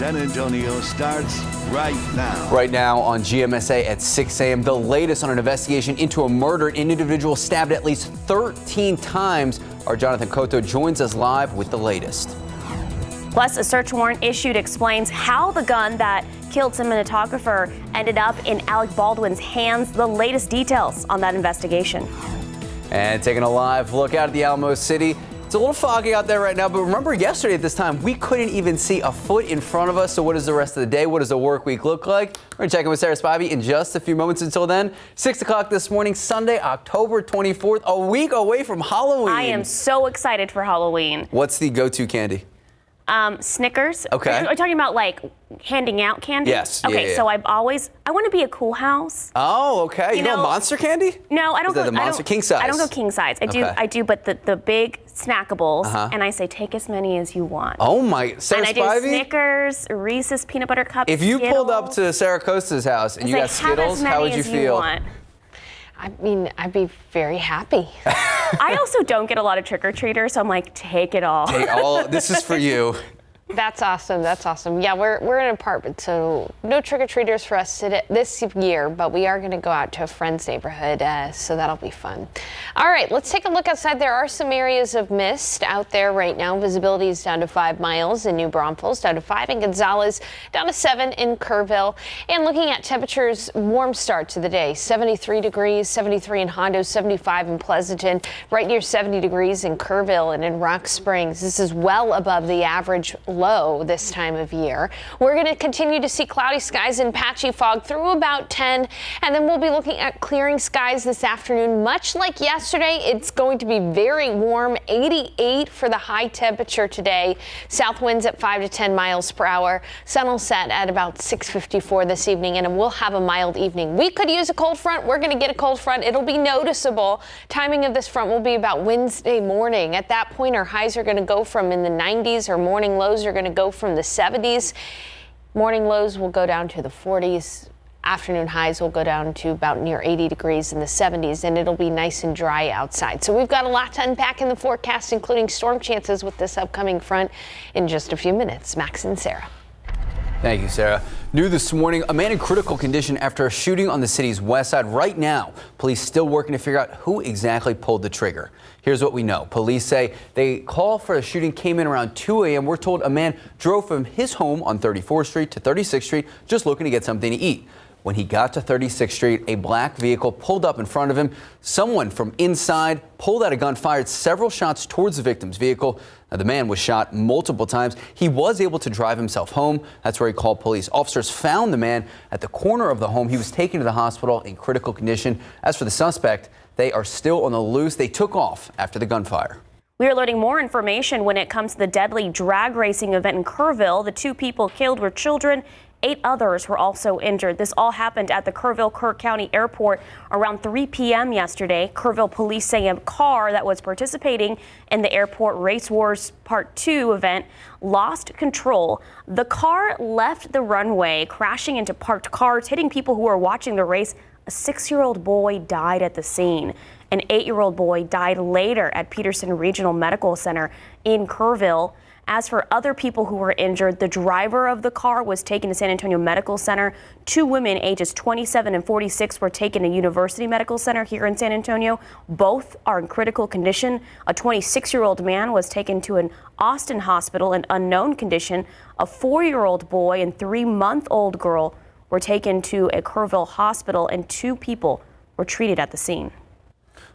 San Antonio starts right now. Right now on GMSA at 6 a.m., the latest on an investigation into a murder. An individual stabbed at least 13 times. Our Jonathan Cotto joins us live with the latest. Plus, a search warrant issued explains how the gun that killed cinematographer ended up in Alec Baldwin's hands. The latest details on that investigation. And taking a live look out at the Alamo City. It's a little foggy out there right now, but remember yesterday at this time, we couldn't even see a foot in front of us. So what does the rest of the day, what does the work week look like? We're going to check in with Sarah Spivey in just a few moments. Until then, 6 o'clock this morning, Sunday, October 24th, a week away from Halloween. I am so excited for Halloween. What's the go-to candy? Snickers. Okay. Are you talking about like handing out candy? Yes. Okay, yeah. so I want to be a cool house. Oh, okay. You know monster candy? No, I don't. Is that the monster king size? I don't go king size. I do, but the big snackables, and I say take as many as you want. Oh my, Sarah And Spivey? I do Snickers, Reese's peanut butter cups. If you Skittles. pulled up to Sarah Costa's house and you got Skittles, how would you feel? I mean, I'd be very happy. I also don't get a lot of trick-or-treaters, so I'm like, take it all. Take all. This is for you. That's awesome. That's awesome. Yeah, we're in an apartment, so no trick-or-treaters for us this year, but we are going to go out to a friend's neighborhood, so that'll be fun. All right, let's take a look outside. There are some areas of mist out there right now. Visibility is down to 5 miles in New Braunfels, down to 5 in Gonzales, down to 7 in Kerrville. And looking at temperatures, warm start to the day. 73 degrees, 73 in Hondo, 75 in Pleasanton, right near 70 degrees in Kerrville and in Rock Springs. This is well above the average low this time of year. We're going to continue to see cloudy skies and patchy fog through about 10, and then we'll be looking at clearing skies this afternoon. Much like yesterday, it's going to be very warm, 88 for the high temperature today. South winds at 5 to 10 miles per hour. Sun will set at about 6:54 this evening, and we'll have a mild evening. We could use a cold front. We're going to get a cold front. It'll be noticeable. Timing of this front will be about Wednesday morning. At that point, our highs are going to go from in the 90s. Our morning lows are going to go from the 70s. Morning lows will go down to the 40s. Afternoon highs will go down to about near 80 degrees in the 70s, and it'll be nice and dry outside. So we've got a lot to unpack in the forecast, including storm chances with this upcoming front in just a few minutes. Max and Sarah. Thank you, Sarah. New this morning, a man in critical condition after a shooting on the city's west side. Right now, police still working to figure out who exactly pulled the trigger. Here's what we know. Police say they call for a shooting came in around 2 a.m. We're told a man drove from his home on 34th Street to 36th Street just looking to get something to eat. When he got to 36th Street, a black vehicle pulled up in front of him. Someone from inside pulled out a gun, fired several shots towards the victim's vehicle. Now, the man was shot multiple times. He was able to drive himself home. That's where he called police. Officers found the man at the corner of the home. He was taken to the hospital in critical condition. As for the suspect, they are still on the loose. They took off after the gunfire. We are learning more information when it comes to the deadly drag racing event in Kerrville. The 2 people killed were children. 8 others were also injured. This all happened at the Kerrville-Kerr County Airport around 3 p.m. yesterday. Kerrville police say a car that was participating in the Airport Race Wars Part 2 event lost control. The car left the runway, crashing into parked cars, hitting people who were watching the race. A 6-year-old boy died at the scene. An 8-year-old boy died later at Peterson Regional Medical Center in Kerrville. As for other people who were injured, the driver of the car was taken to San Antonio Medical Center. 2 women ages 27 and 46 were taken to University Medical Center here in San Antonio. Both are in critical condition. A 26-year-old man was taken to an Austin hospital in unknown condition. A 4-year-old boy and 3-month-old girl were taken to a Kerrville hospital, and 2 people were treated at the scene.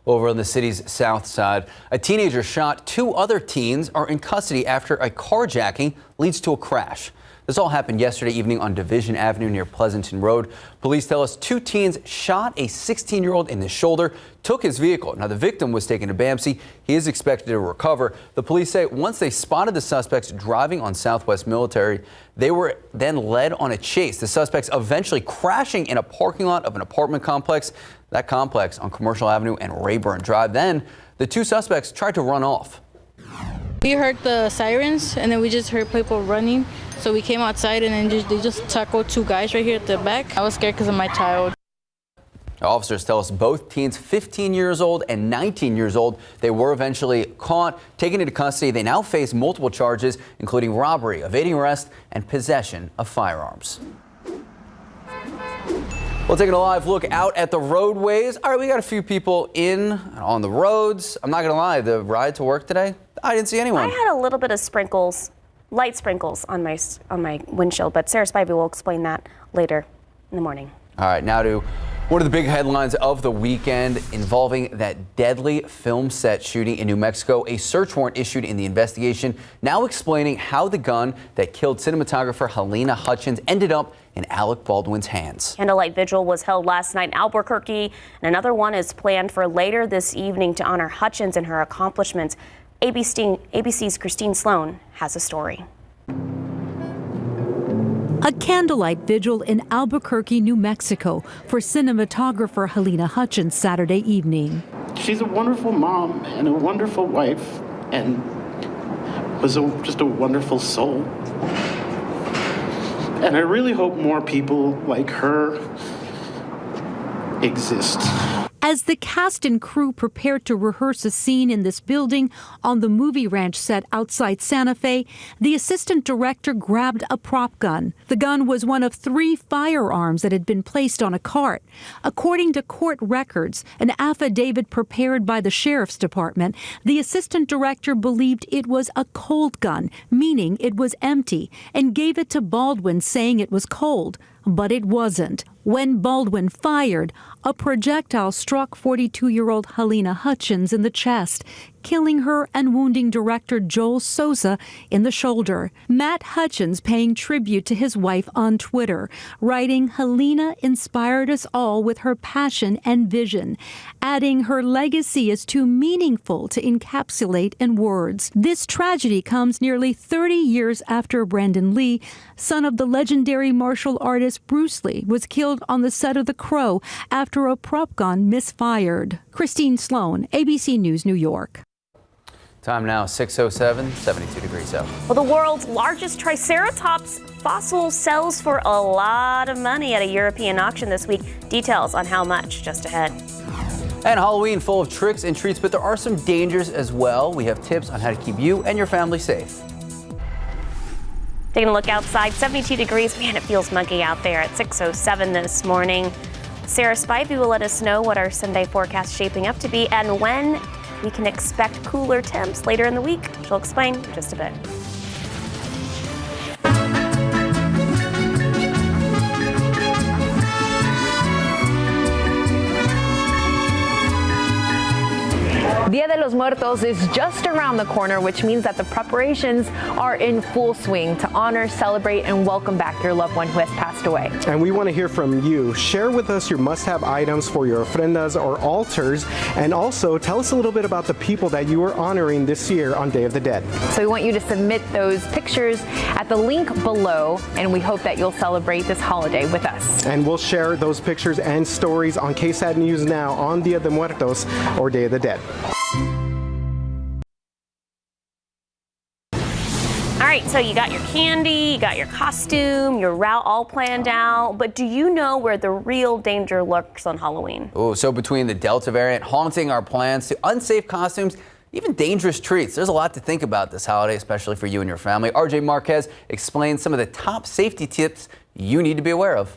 Over on the city's south side, a teenager shot. 2 other teens are in custody after a carjacking leads to a crash. This all happened yesterday evening on Division Avenue near Pleasanton Road. Police tell us 2 teens shot a 16-year-old in the shoulder, took his vehicle. Now, the victim was taken to BAMC. He is expected to recover. The police say once they spotted the suspects driving on Southwest Military, they were then led on a chase. The suspects eventually crashing in a parking lot of an apartment complex. That complex on Commercial Avenue and Rayburn Drive. Then the 2 suspects tried to run off. We heard the sirens, and then we just heard people running. So we came outside, and then they just tackled 2 guys right here at the back. I was scared because of my child. Officers tell us both teens, 15 years old and 19 years old, they were eventually caught, taken into custody. They now face multiple charges, including robbery, evading arrest, and possession of firearms. Well, taking a live look out at the roadways. All right, we got a few people in on the roads. I'm not going to lie, the ride to work today, I didn't see anyone. I had a little bit of sprinkles, light sprinkles on my windshield, but Sarah Spivey will explain that later in the morning. All right, now to one of the big headlines of the weekend involving that deadly film set shooting in New Mexico. A search warrant issued in the investigation, now explaining how the gun that killed cinematographer Helena Hutchins ended up in Alec Baldwin's hands. Candlelight vigil was held last night in Albuquerque, and another one is planned for later this evening to honor Hutchins and her accomplishments. ABC's Christine Sloan has a story. A candlelight vigil in Albuquerque, New Mexico for cinematographer Helena Hutchins Saturday evening. She's a wonderful mom and a wonderful wife and was just a wonderful soul. And I really hope more people like her exist. As the cast and crew prepared to rehearse a scene in this building on the movie ranch set outside Santa Fe, the assistant director grabbed a prop gun. The gun was one of 3 firearms that had been placed on a cart. According to court records, an affidavit prepared by the sheriff's department, the assistant director believed it was a cold gun, meaning it was empty, and gave it to Baldwin saying it was cold. But it wasn't. When Baldwin fired, a projectile struck 42-year-old Helena Hutchins in the chest, killing her and wounding director Joel Souza in the shoulder. Matt Hutchins paying tribute to his wife on Twitter, writing, "Helena inspired us all with her passion and vision," adding, "Her legacy is too meaningful to encapsulate in words." This tragedy comes nearly 30 years after Brandon Lee, son of the legendary martial artist Bruce Lee, was killed on the set of The Crow after a prop gun misfired. Christine Sloan, ABC News, New York. Time now, 6:07, 72 degrees out. Well, the world's largest Triceratops fossil sells for a lot of money at a European auction this week. Details on how much just ahead. And Halloween full of tricks and treats, but there are some dangers as well. We have tips on how to keep you and your family safe. Taking a look outside, 72 degrees. Man, it feels muggy out there at 6:07 this morning. Sarah Spivey will let us know what our Sunday forecast is shaping up to be and when we can expect cooler temps later in the week. She'll explain in just a bit. Dia de los Muertos is just around the corner, which means that the preparations are in full swing to honor, celebrate, and welcome back your loved one who has passed away. And we want to hear from you. Share with us your must-have items for your ofrendas or altars, and also tell us a little bit about the people that you are honoring this year on Day of the Dead. So we want you to submit those pictures at the link below, and we hope that you'll celebrate this holiday with us. And we'll share those pictures and stories on KSAT News Now on Dia de Muertos or Day of the Dead. All right, so you got your candy, you got your costume, your route all planned out, but do you know where the real danger lurks on Halloween? Oh, so between the Delta variant haunting our plans to unsafe costumes, even dangerous treats, there's a lot to think about this holiday, especially for you and your family. RJ Marquez explains some of the top safety tips you need to be aware of.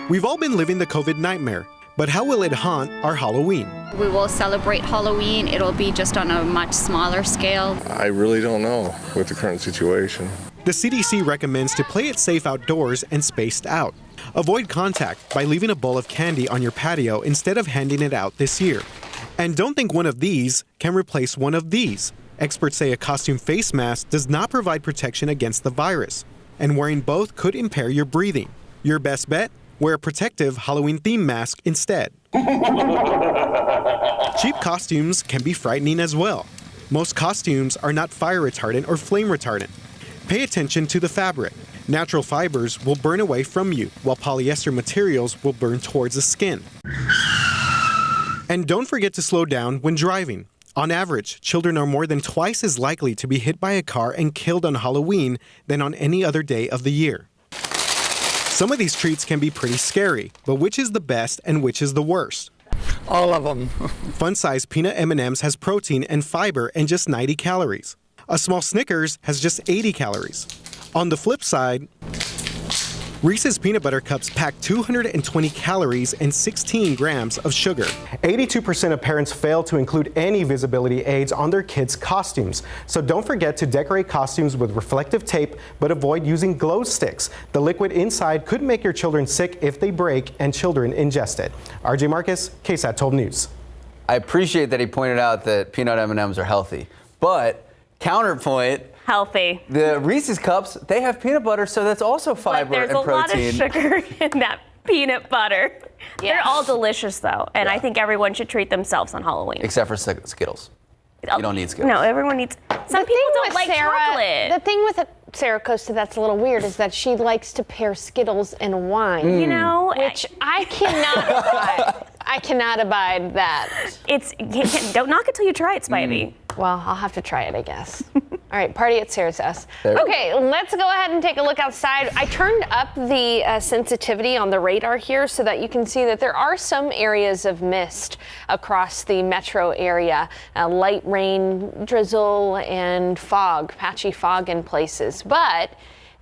We've all been living the COVID nightmare, but how will it haunt our Halloween? We will celebrate Halloween. It'll be just on a much smaller scale. I really don't know with the current situation. The CDC recommends to play it safe outdoors and spaced out. Avoid contact by leaving a bowl of candy on your patio instead of handing it out this year. And don't think one of these can replace one of these. Experts say a costume face mask does not provide protection against the virus, and wearing both could impair your breathing. Your best bet? Wear a protective Halloween-themed mask instead. Cheap costumes can be frightening as well. Most costumes are not fire retardant or flame retardant. Pay attention to the fabric. Natural fibers will burn away from you, while polyester materials will burn towards the skin. And don't forget to slow down when driving. On average, children are more than twice as likely to be hit by a car and killed on Halloween than on any other day of the year. Some of these treats can be pretty scary, but which is the best and which is the worst? All of them. Fun-sized peanut M&Ms has protein and fiber and just 90 calories. A small Snickers has just 80 calories. On the flip side, Reese's Peanut Butter Cups pack 220 calories and 16 grams of sugar. 82% of parents fail to include any visibility aids on their kids' costumes. So don't forget to decorate costumes with reflective tape, but avoid using glow sticks. The liquid inside could make your children sick if they break and children ingest it. RJ Marcus, KSAT 12 News. I appreciate that he pointed out that peanut M&Ms are healthy, but counterpoint, healthy. The Reese's Cups, they have peanut butter, so that's also fiber and protein. But there's a lot of sugar in that peanut butter. Yeah. They're all delicious, though, and I think everyone should treat themselves on Halloween. Except for Skittles. You don't need Skittles. No, everyone needs. Some people don't like chocolate. The thing with Sarah Costa that's a little weird is that she likes to pair Skittles and wine. You know, which I cannot abide. I cannot abide that. Don't knock it till you try it, Spivey. Well, I'll have to try it, I guess. All right, party at Sarah's house. Okay, let's go ahead and take a look outside. I turned up the sensitivity on the radar here so that you can see that there are some areas of mist across the metro area. Light rain, drizzle, and fog, patchy fog in places. But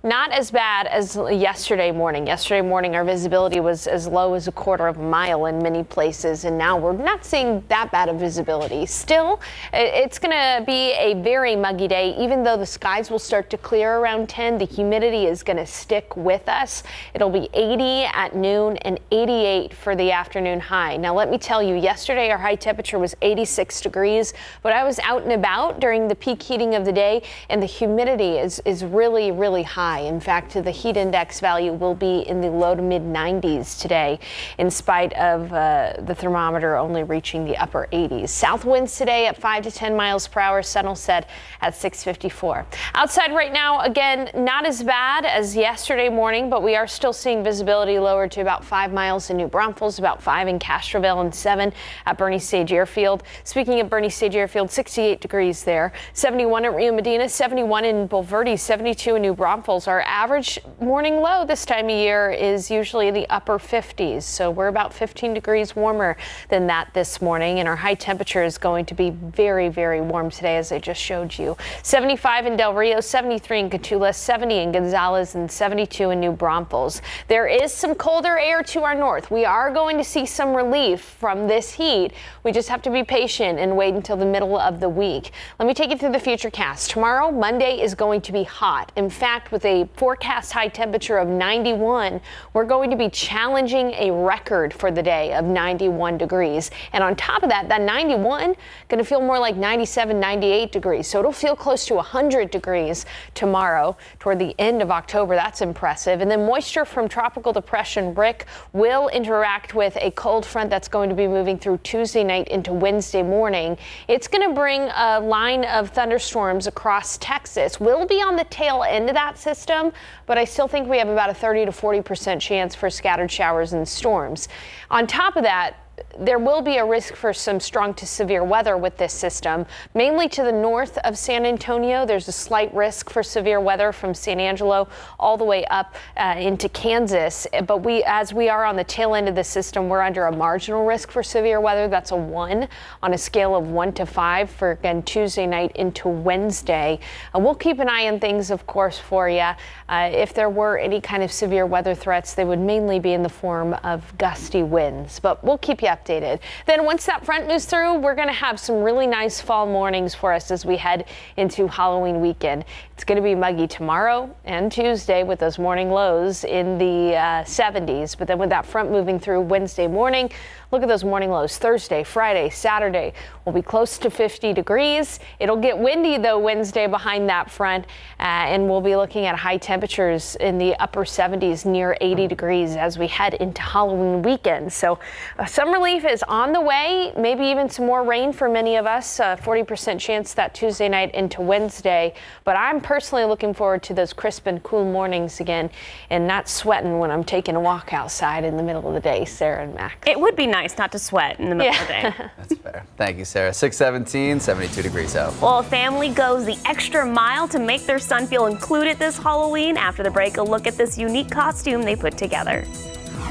not as bad as yesterday morning. Yesterday morning, our visibility was as low as a quarter of a mile in many places, and now we're not seeing that bad of visibility. Still, it's going to be a very muggy day. Even though the skies will start to clear around 10, the humidity is going to stick with us. It'll be 80 at noon and 88 for the afternoon high. Now, let me tell you, yesterday our high temperature was 86 degrees, but I was out and about during the peak heating of the day, and the humidity is really, really high. In fact, the heat index value will be in the low to mid 90s today, in spite of the thermometer only reaching the upper 80s. South winds today at 5 to 10 miles per hour, sun will set at 6:54. Outside right now, again, not as bad as yesterday morning, but we are still seeing visibility lowered to about 5 miles in New Braunfels, about 5 in Castroville, and 7 at Bernie Stage Airfield. Speaking of Bernie Stage Airfield, 68 degrees there, 71 at Rio Medina, 71 in Bulverde, 72 in New Braunfels. Our average morning low this time of year is usually in the upper 50s, so we're about 15 degrees warmer than that this morning, and our high temperature is going to be very, very warm today, as I just showed you. 75 in Del Rio, 73 in Cotulla, 70 in Gonzales, and 72 in New Braunfels. There is some colder air to our north. We are going to see some relief from this heat. We just have to be patient and wait until the middle of the week. Let me take you through the futurecast. Tomorrow, Monday, is going to be hot. In fact, with a forecast high temperature of 91, we're going to be challenging a record for the day of 91 degrees. And on top of that, that 91 going to feel more like 97, 98 degrees. So it'll feel close to 100 degrees tomorrow toward the end of October. That's impressive. And then moisture from Tropical Depression Rick will interact with a cold front that's going to be moving through Tuesday night into Wednesday morning. It's going to bring a line of thunderstorms across Texas. We'll be on the tail end of that system, but I still think we have about a 30 to 40% chance for scattered showers and storms. On top of that, there will be a risk for some strong to severe weather with this system, mainly to the north of San Antonio. There's a slight risk for severe weather from San Angelo all the way up into Kansas. But as we are on the tail end of the system, we're under a marginal risk for severe weather. That's a 1 on a scale of 1 to 5 for, again, Tuesday night into Wednesday. We'll keep an eye on things, of course, for you. If there were any kind of severe weather threats, they would mainly be in the form of gusty winds. But we'll keep you updated. Then once that front moves through, we're going to have some really nice fall mornings for us as we head into Halloween weekend. It's going to be muggy tomorrow and Tuesday with those morning lows in the 70s. But then with that front moving through Wednesday morning, look at those morning lows. Thursday, Friday, Saturday will be close to 50 degrees. It'll get windy, though, Wednesday behind that front, and we'll be looking at high temperatures in the upper 70s, near 80 degrees as we head into Halloween weekend. So some relief is on the way, maybe even some more rain for many of us, 40% chance that Tuesday night into Wednesday. But I'm personally looking forward to those crisp and cool mornings again and not sweating when I'm taking a walk outside in the middle of the day, Sarah and Max. It would be nice nice not to sweat in the middle of the day. That's fair. Thank you, Sarah. 6:17, 72 degrees out. Well, a family goes the extra mile to make their son feel included this Halloween. After the break, a look at this unique costume they put together.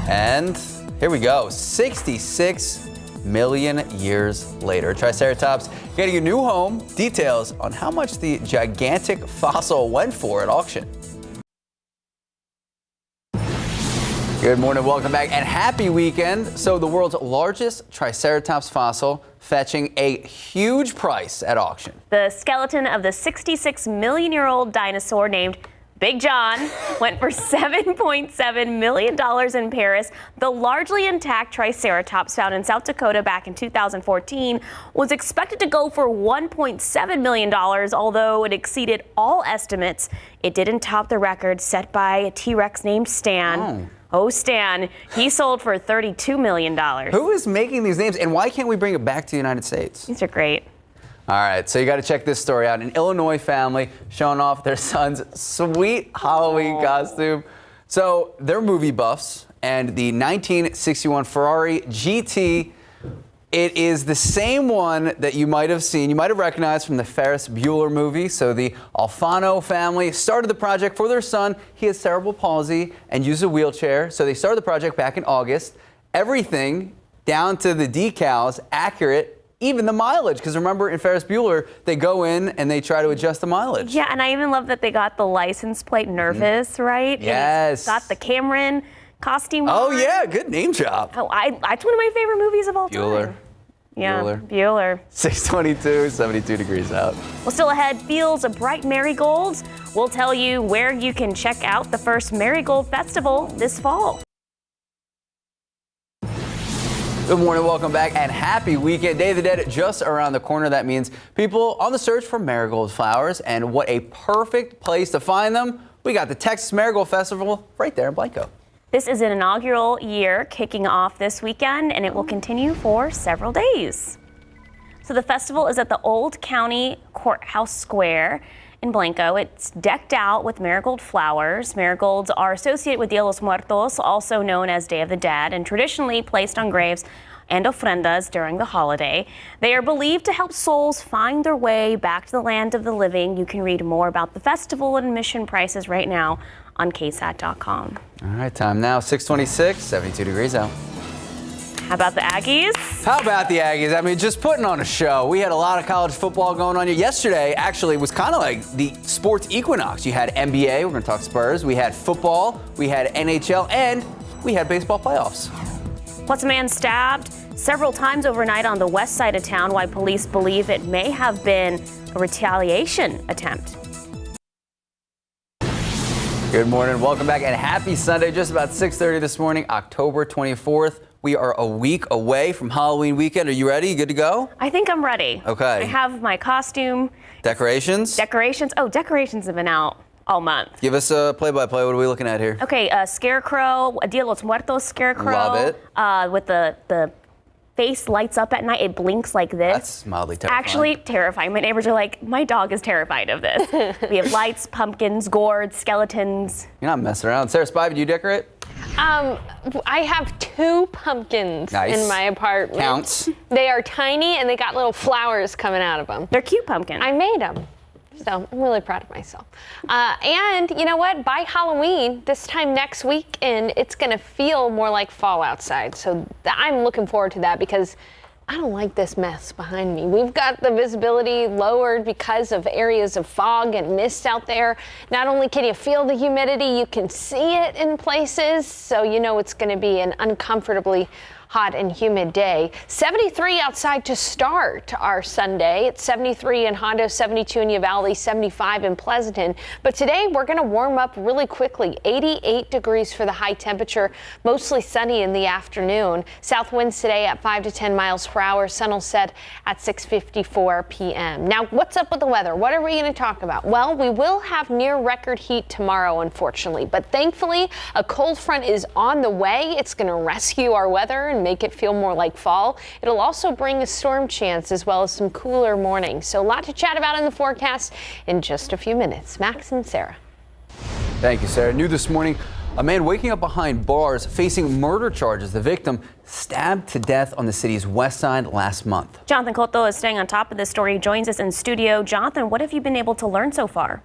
And here we go. 66 million years later. Triceratops getting a new home. Details on how much the gigantic fossil went for at auction. Good morning, welcome back, and happy weekend. So the world's largest Triceratops fossil fetching a huge price at auction. The skeleton of the 66 million-year-old dinosaur named Big John went for $7.7 million in Paris. The largely intact Triceratops found in South Dakota back in 2014 was expected to go for $1.7 million, although it exceeded all estimates. It didn't top the record set by a T-Rex named Stan. Oh, Stan. He sold for $32 million. Who is making these names, and why can't we bring it back to the United States? These are great. All right, so you got to check this story out. An Illinois family showing off their son's sweet Halloween costume. So they're movie buffs, and the 1961 Ferrari GT, it is the same one that you might have seen, you might have recognized from the Ferris Bueller movie. So the Alfano family started the project for their son. He has cerebral palsy and uses a wheelchair. So they started the project back in August. Everything down to the decals, accurate, even the mileage. Because remember, in Ferris Bueller, they go in and they try to adjust the mileage. Yeah, and I even love that they got the license plate Nervous, right? Yes. And it's got the Cameron costume. Oh, on. yeah, good name job. Oh, it's one of my favorite movies of all time. Yeah, Bueller. 6:22, 72 degrees out. Well, still ahead, fields of bright marigolds. We'll tell you where you can check out the first Marigold Festival this fall. Good morning, welcome back, and happy weekend. Day of the Dead just around the corner. That means people on the search for marigold flowers, and what a perfect place to find them. We got the Texas Marigold Festival right there in Blanco. This is an inaugural year kicking off this weekend, and it will continue for several days. So the festival is at the Old County Courthouse Square in Blanco. It's decked out with marigold flowers. Marigolds are associated with Dia de los Muertos, also known as Day of the Dead, and traditionally placed on graves and ofrendas during the holiday. They are believed to help souls find their way back to the land of the living. You can read more about the festival and admission prices right now on KSAT.com. All right, time now, 6:26, 72 degrees out. How about the Aggies? How about the Aggies? I mean, just putting on a show. We had a lot of college football going on. Yesterday, actually, was kind of like the sports equinox. You had NBA, we're going to talk Spurs. We had football, we had NHL, and we had baseball playoffs. Plus, a man stabbed several times overnight on the west side of town. Why police believe it may have been a retaliation attempt. Good morning, welcome back, and happy Sunday. Just about 6:30 this morning, October 24th. We are a week away from Halloween weekend. Are you ready? You good to go? I think I'm ready. Okay. I have my costume. Decorations? Decorations. Oh, decorations have been out all month. Give us a play-by-play. What are we looking at here? Okay, a scarecrow, a Dia de los Muertos scarecrow. Love it. With the face lights up at night. It blinks like this. That's mildly terrifying. Actually terrifying. My neighbors are like, my dog is terrified of this. We have lights, pumpkins, gourds, skeletons. You're not messing around. Sarah Spivey, do you decorate? I have 2 pumpkins in my apartment. Counts. They are tiny and they got little flowers coming out of them. They're cute pumpkins. I made them. So I'm really proud of myself. And you know what? By Halloween, this time next weekend, it's going to feel more like fall outside. So I'm looking forward to that because I don't like this mess behind me. We've got the visibility lowered because of areas of fog and mist out there. Not only can you feel the humidity, you can see it in places. So you know it's going to be an uncomfortably hot and humid day. 73 outside to start our Sunday. It's 73 in Hondo, 72 in Uvalde, 75 in Pleasanton. But today we're going to warm up really quickly. 88 degrees for the high temperature, mostly sunny in the afternoon. South winds today at 5 to 10 miles per hour. Sun will set at 6:54 p.m. Now, what's up with the weather? What are we going to talk about? Well, we will have near record heat tomorrow, unfortunately. But thankfully, a cold front is on the way. It's going to rescue our weather and make it feel more like fall. It'll also bring a storm chance as well as some cooler mornings. So a lot to chat about in the forecast in just a few minutes. Max and Sarah. Thank you, Sarah. New this morning, a man waking up behind bars facing murder charges. The victim stabbed to death on the city's west side last month. Jonathan Cotto is staying on top of this story. He joins us in studio. Jonathan, what have you been able to learn so far?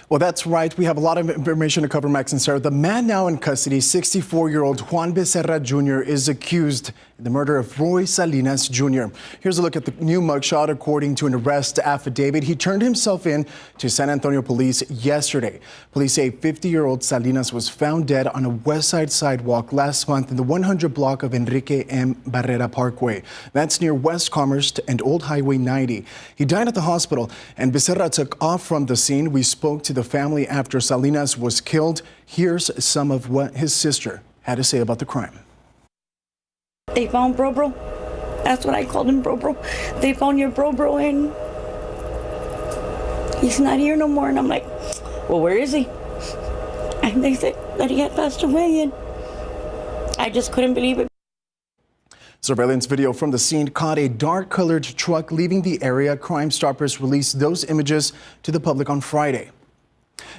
Well, that's right. We have a lot of information to cover, Max and Sarah. The man now in custody, 64-year-old Juan Becerra Jr., is accused of the murder of Roy Salinas Jr. Here's a look at the new mugshot. According to an arrest affidavit, he turned himself in to San Antonio police yesterday. Police say 50-year-old Salinas was found dead on a west side sidewalk last month in the 100 block of Enrique M. Barrera Parkway. That's near West Commerce and Old Highway 90. He died at the hospital, and Becerra took off from the scene. We spoke to the family after Salinas was killed. Here's some of what his sister had to say about the crime. They found Bro. That's what I called him, Bro. They found your Bro, and he's not here no more. And I'm like, well, where is he? And they said that he had passed away, and I just couldn't believe it. Surveillance video from the scene caught a dark-colored truck leaving the area. Crime Stoppers released those images to the public on Friday.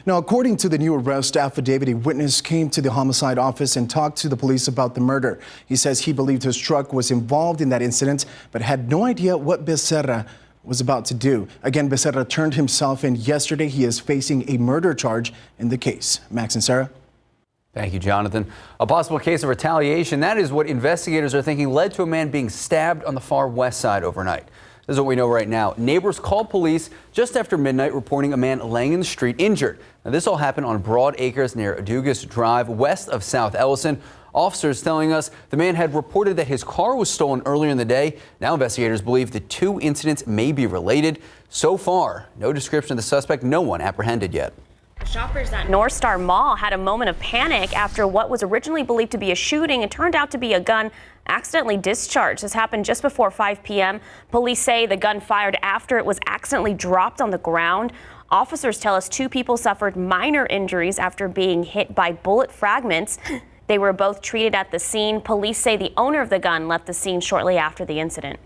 Now, according to the new arrest affidavit, a witness came to the homicide office and talked to the police about the murder. He says he believed his truck was involved in that incident, but had no idea what Becerra was about to do. Again, Becerra turned himself in yesterday. He is facing a murder charge in the case. Max and Sarah. Thank you, Jonathan. A possible case of retaliation. That is what investigators are thinking led to a man being stabbed on the far west side overnight. This is what we know right now. Neighbors called police just after midnight reporting a man laying in the street injured. Now, this all happened on Broad Acres near Adugas Drive, west of South Ellison. Officers telling us the man had reported that his car was stolen earlier in the day. Now investigators believe the two incidents may be related. So far, no description of the suspect, no one apprehended yet. Shoppers at North Star Mall had a moment of panic after what was originally believed to be a shooting. It turned out to be a gun accidentally discharged. This happened just before 5 p.m. Police say the gun fired after it was accidentally dropped on the ground. Officers tell us 2 people suffered minor injuries after being hit by bullet fragments. They were both treated at the scene. Police say the owner of the gun left the scene shortly after the incident.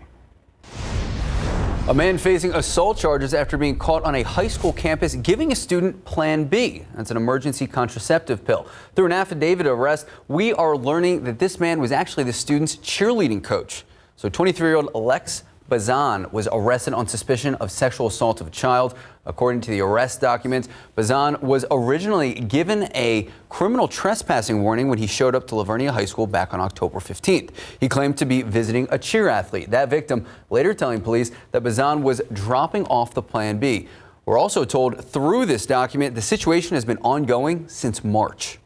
A man facing assault charges after being caught on a high school campus giving a student Plan B. That's an emergency contraceptive pill. Through an affidavit of arrest, we are learning that this man was actually the student's cheerleading coach. So 23-year-old Alex Bazan was arrested on suspicion of sexual assault of a child. According to the arrest documents, Bazan was originally given a criminal trespassing warning when he showed up to Lavernia High School back on October 15th. He claimed to be visiting a cheer athlete. That victim later telling police that Bazan was dropping off the Plan B. We're also told through this document the situation has been ongoing since March.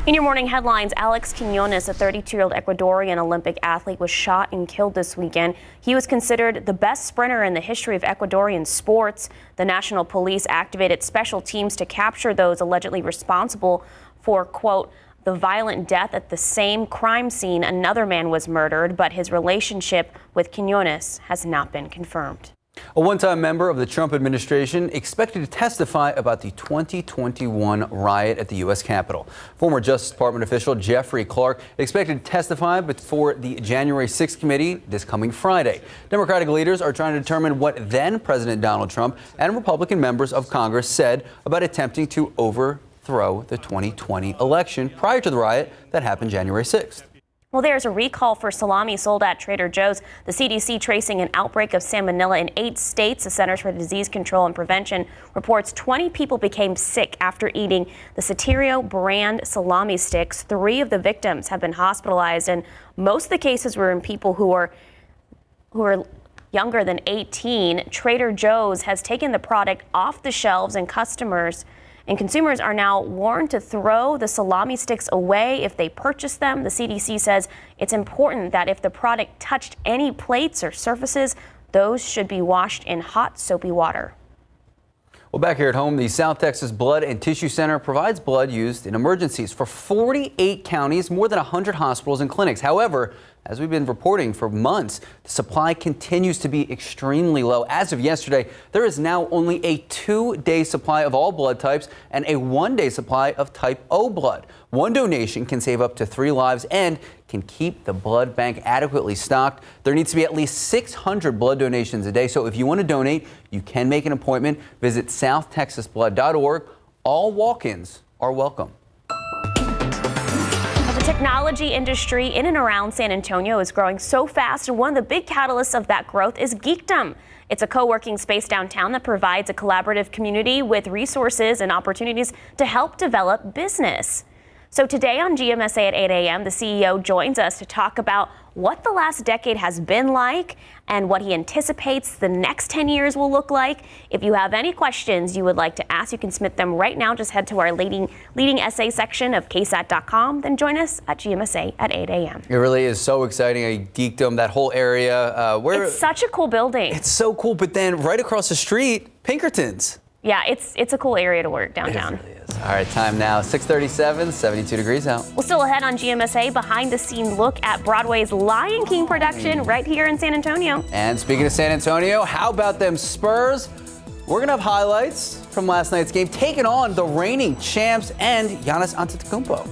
In your morning headlines, Alex Quiñones, a 32-year-old Ecuadorian Olympic athlete, was shot and killed this weekend. He was considered the best sprinter in the history of Ecuadorian sports. The national police activated special teams to capture those allegedly responsible for, quote, the violent death at the same crime scene. Another man was murdered, but his relationship with Quiñones has not been confirmed. A one-time member of the Trump administration expected to testify about the 2021 riot at the U.S. Capitol. Former Justice Department official Jeffrey Clark expected to testify before the January 6th committee this coming Friday. Democratic leaders are trying to determine what then President Donald Trump and Republican members of Congress said about attempting to overthrow the 2020 election prior to the riot that happened January 6th. Well, there's a recall for salami sold at Trader Joe's. The CDC tracing an outbreak of salmonella in 8 states. The Centers for Disease Control and Prevention reports 20 people became sick after eating the Soterio brand salami sticks. 3 of the victims have been hospitalized, and most of the cases were in people who are younger than 18. Trader Joe's has taken the product off the shelves, and consumers are now warned to throw the salami sticks away if they purchase them. The CDC says it's important that if the product touched any plates or surfaces, those should be washed in hot, soapy water. Well, back here at home, the South Texas Blood and Tissue Center provides blood used in emergencies for 48 counties, more than 100 hospitals and clinics. However, as we've been reporting for months, the supply continues to be extremely low. As of yesterday, there is now only a 2-day supply of all blood types and a 1-day supply of type O blood. One donation can save up to 3 lives and can keep the blood bank adequately stocked. There needs to be at least 600 blood donations a day. So if you want to donate, you can make an appointment. Visit southtexasblood.org All walk-ins are welcome. The technology industry in and around San Antonio is growing so fast, and one of the big catalysts of that growth is Geekdom. It's a co-working space downtown that provides a collaborative community with resources and opportunities to help develop business. So today on GMSA at 8 a.m., the CEO joins us to talk about what the last decade has been like and what he anticipates the next 10 years will look like. If you have any questions you would like to ask, you can submit them right now. Just head to our leading essay section of KSAT.com. Then join us at GMSA at 8 a.m. It really is so exciting. A Geekdom, that whole area. It's such a cool building. It's so cool. But then right across the street, Pinkerton's. Yeah, it's a cool area to work downtown. It really is. All right, time now, 6:37, 72 degrees out. We'll still ahead on GMSA, behind-the-scene look at Broadway's Lion King production right here in San Antonio. And speaking of San Antonio, how about them Spurs? We're going to have highlights from last night's game, taking on the reigning champs and Giannis Antetokounmpo.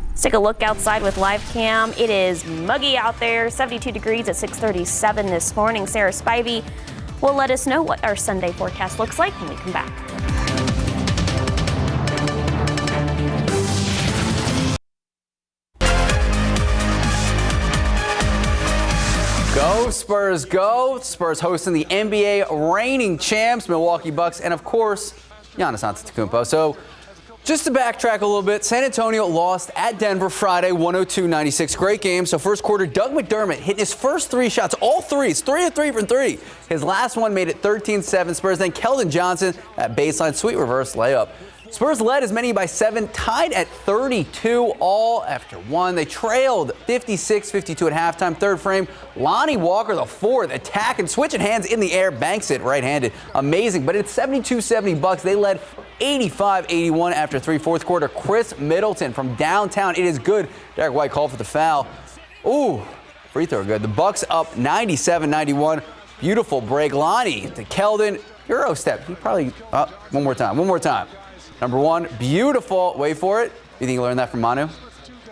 Let's take a look outside with live cam. It is muggy out there, 72 degrees at 6:37 this morning. Sarah Spivey will let us know what our Sunday forecast looks like when we come back. Go Spurs, go! Spurs hosting the NBA reigning champs, Milwaukee Bucks, and of course, Giannis Antetokounmpo. So, just to backtrack a little bit, San Antonio lost at Denver Friday, 102-96. Great game. So first quarter, Doug McDermott hitting his first three shots, all threes, 3 of 3 from 3. His last one made it 13-7 Spurs. Then Keldon Johnson, that baseline sweet reverse layup. Spurs led as many by 7, tied at 32 all after 1. They trailed 56-52 at halftime. Third frame, Lonnie Walker, the fourth, attacking, switching hands in the air, banks it right-handed. Amazing, but it's 72-70 Bucks. They led 85-81 after 3. Fourth quarter, Chris Middleton from downtown. It is good. Derek White called for the foul. Ooh, free throw good. The Bucks up 97-91. Beautiful break. Lonnie to Keldon. Euro step. He probably, one more time. Number one, beautiful. Wait for it. You think you learned that from Manu?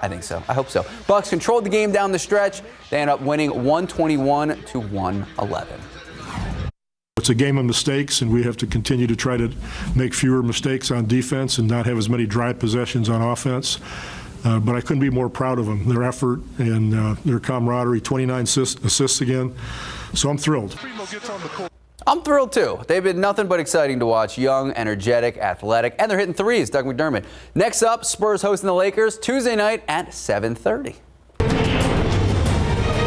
I think so. I hope so. Bucks controlled the game down the stretch. They end up winning 121-111. It's a game of mistakes, and we have to continue to try to make fewer mistakes on defense and not have as many dry possessions on offense. But I couldn't be more proud of them, their effort and their camaraderie. 29 assists again. So I'm thrilled. I'm thrilled too. They've been nothing but exciting to watch. Young, energetic, athletic, and they're hitting threes. Doug McDermott. Next up, Spurs hosting the Lakers Tuesday night at 7:30.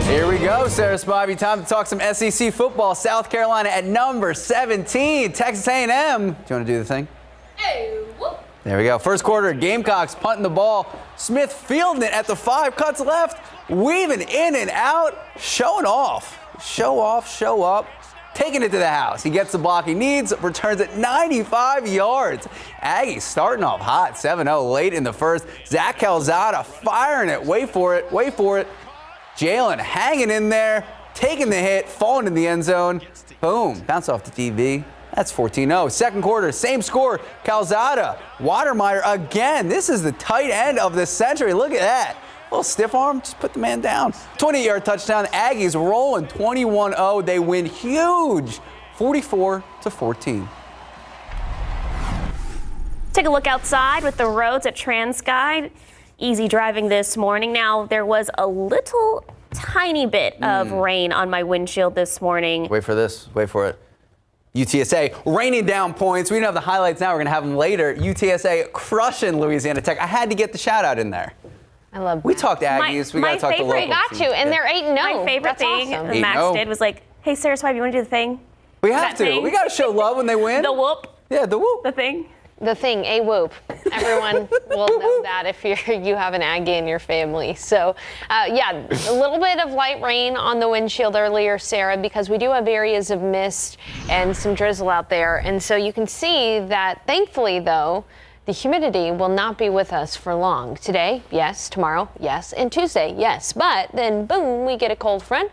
Here we go, Sarah Spivey. Time to talk some SEC football. South Carolina at number 17. Texas A&M. Do you want to do the thing? Hey, whoop. There we go. First quarter, Gamecocks punting the ball. Smith fielding it at the 5, cuts left, weaving in and out, showing off. Show off, show up. Taking it to the house. He gets the block he needs, returns it 95 yards. Aggies starting off hot, 7-0 late in the first. Zach Calzada firing it. Wait for it. Jalen hanging in there, taking the hit, falling in the end zone. Boom, bounce off the TV. That's 14-0. Second quarter, same score. Calzada, Watermeyer again. This is the tight end of the century. Look at that. A little stiff arm, just put the man down. 20-yard touchdown. Aggies rolling 21-0. They win huge, 44-14. Take a look outside with the roads at TransGuide. Easy driving this morning. Now, there was a little tiny bit of rain on my windshield this morning. Wait for this. Wait for it. UTSA raining down points. We didn't have the highlights now. We're going to have them later. UTSA crushing Louisiana Tech. I had to get the shout out in there. I love that. We talked Aggies. We got to talk to locals. We got to, and they're 8-0. My favorite thing awesome. Max did was like, hey, Sarah Spivey, you want to do the thing? We have to. Thing? We got to show love when they win. The whoop. Yeah, the whoop. The thing. The thing, a whoop. Everyone will know that if you have an Aggie in your family. So, yeah, a little bit of light rain on the windshield earlier, Sarah, because we do have areas of mist and some drizzle out there. And so you can see that, thankfully, though, the humidity will not be with us for long. Today, yes. Tomorrow, yes. And Tuesday, yes. But then, boom, we get a cold front,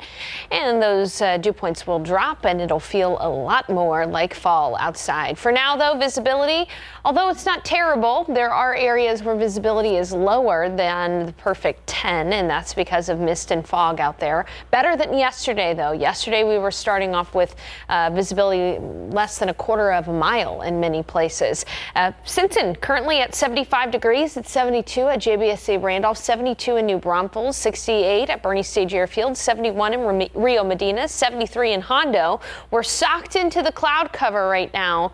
and those dew points will drop, and it'll feel a lot more like fall outside. For now, though, visibility, although it's not terrible, there are areas where visibility is lower than the perfect 10, and that's because of mist and fog out there. Better than yesterday, though. Yesterday, we were starting off with visibility less than a quarter of a mile in many places. Sinton currently at 75 degrees. It's 72 at GMSA Randolph, 72 in New Braunfels, 68 at Bernie Stage Airfield, 71 in Rio Medina, 73 in Hondo. We're socked into the cloud cover right now,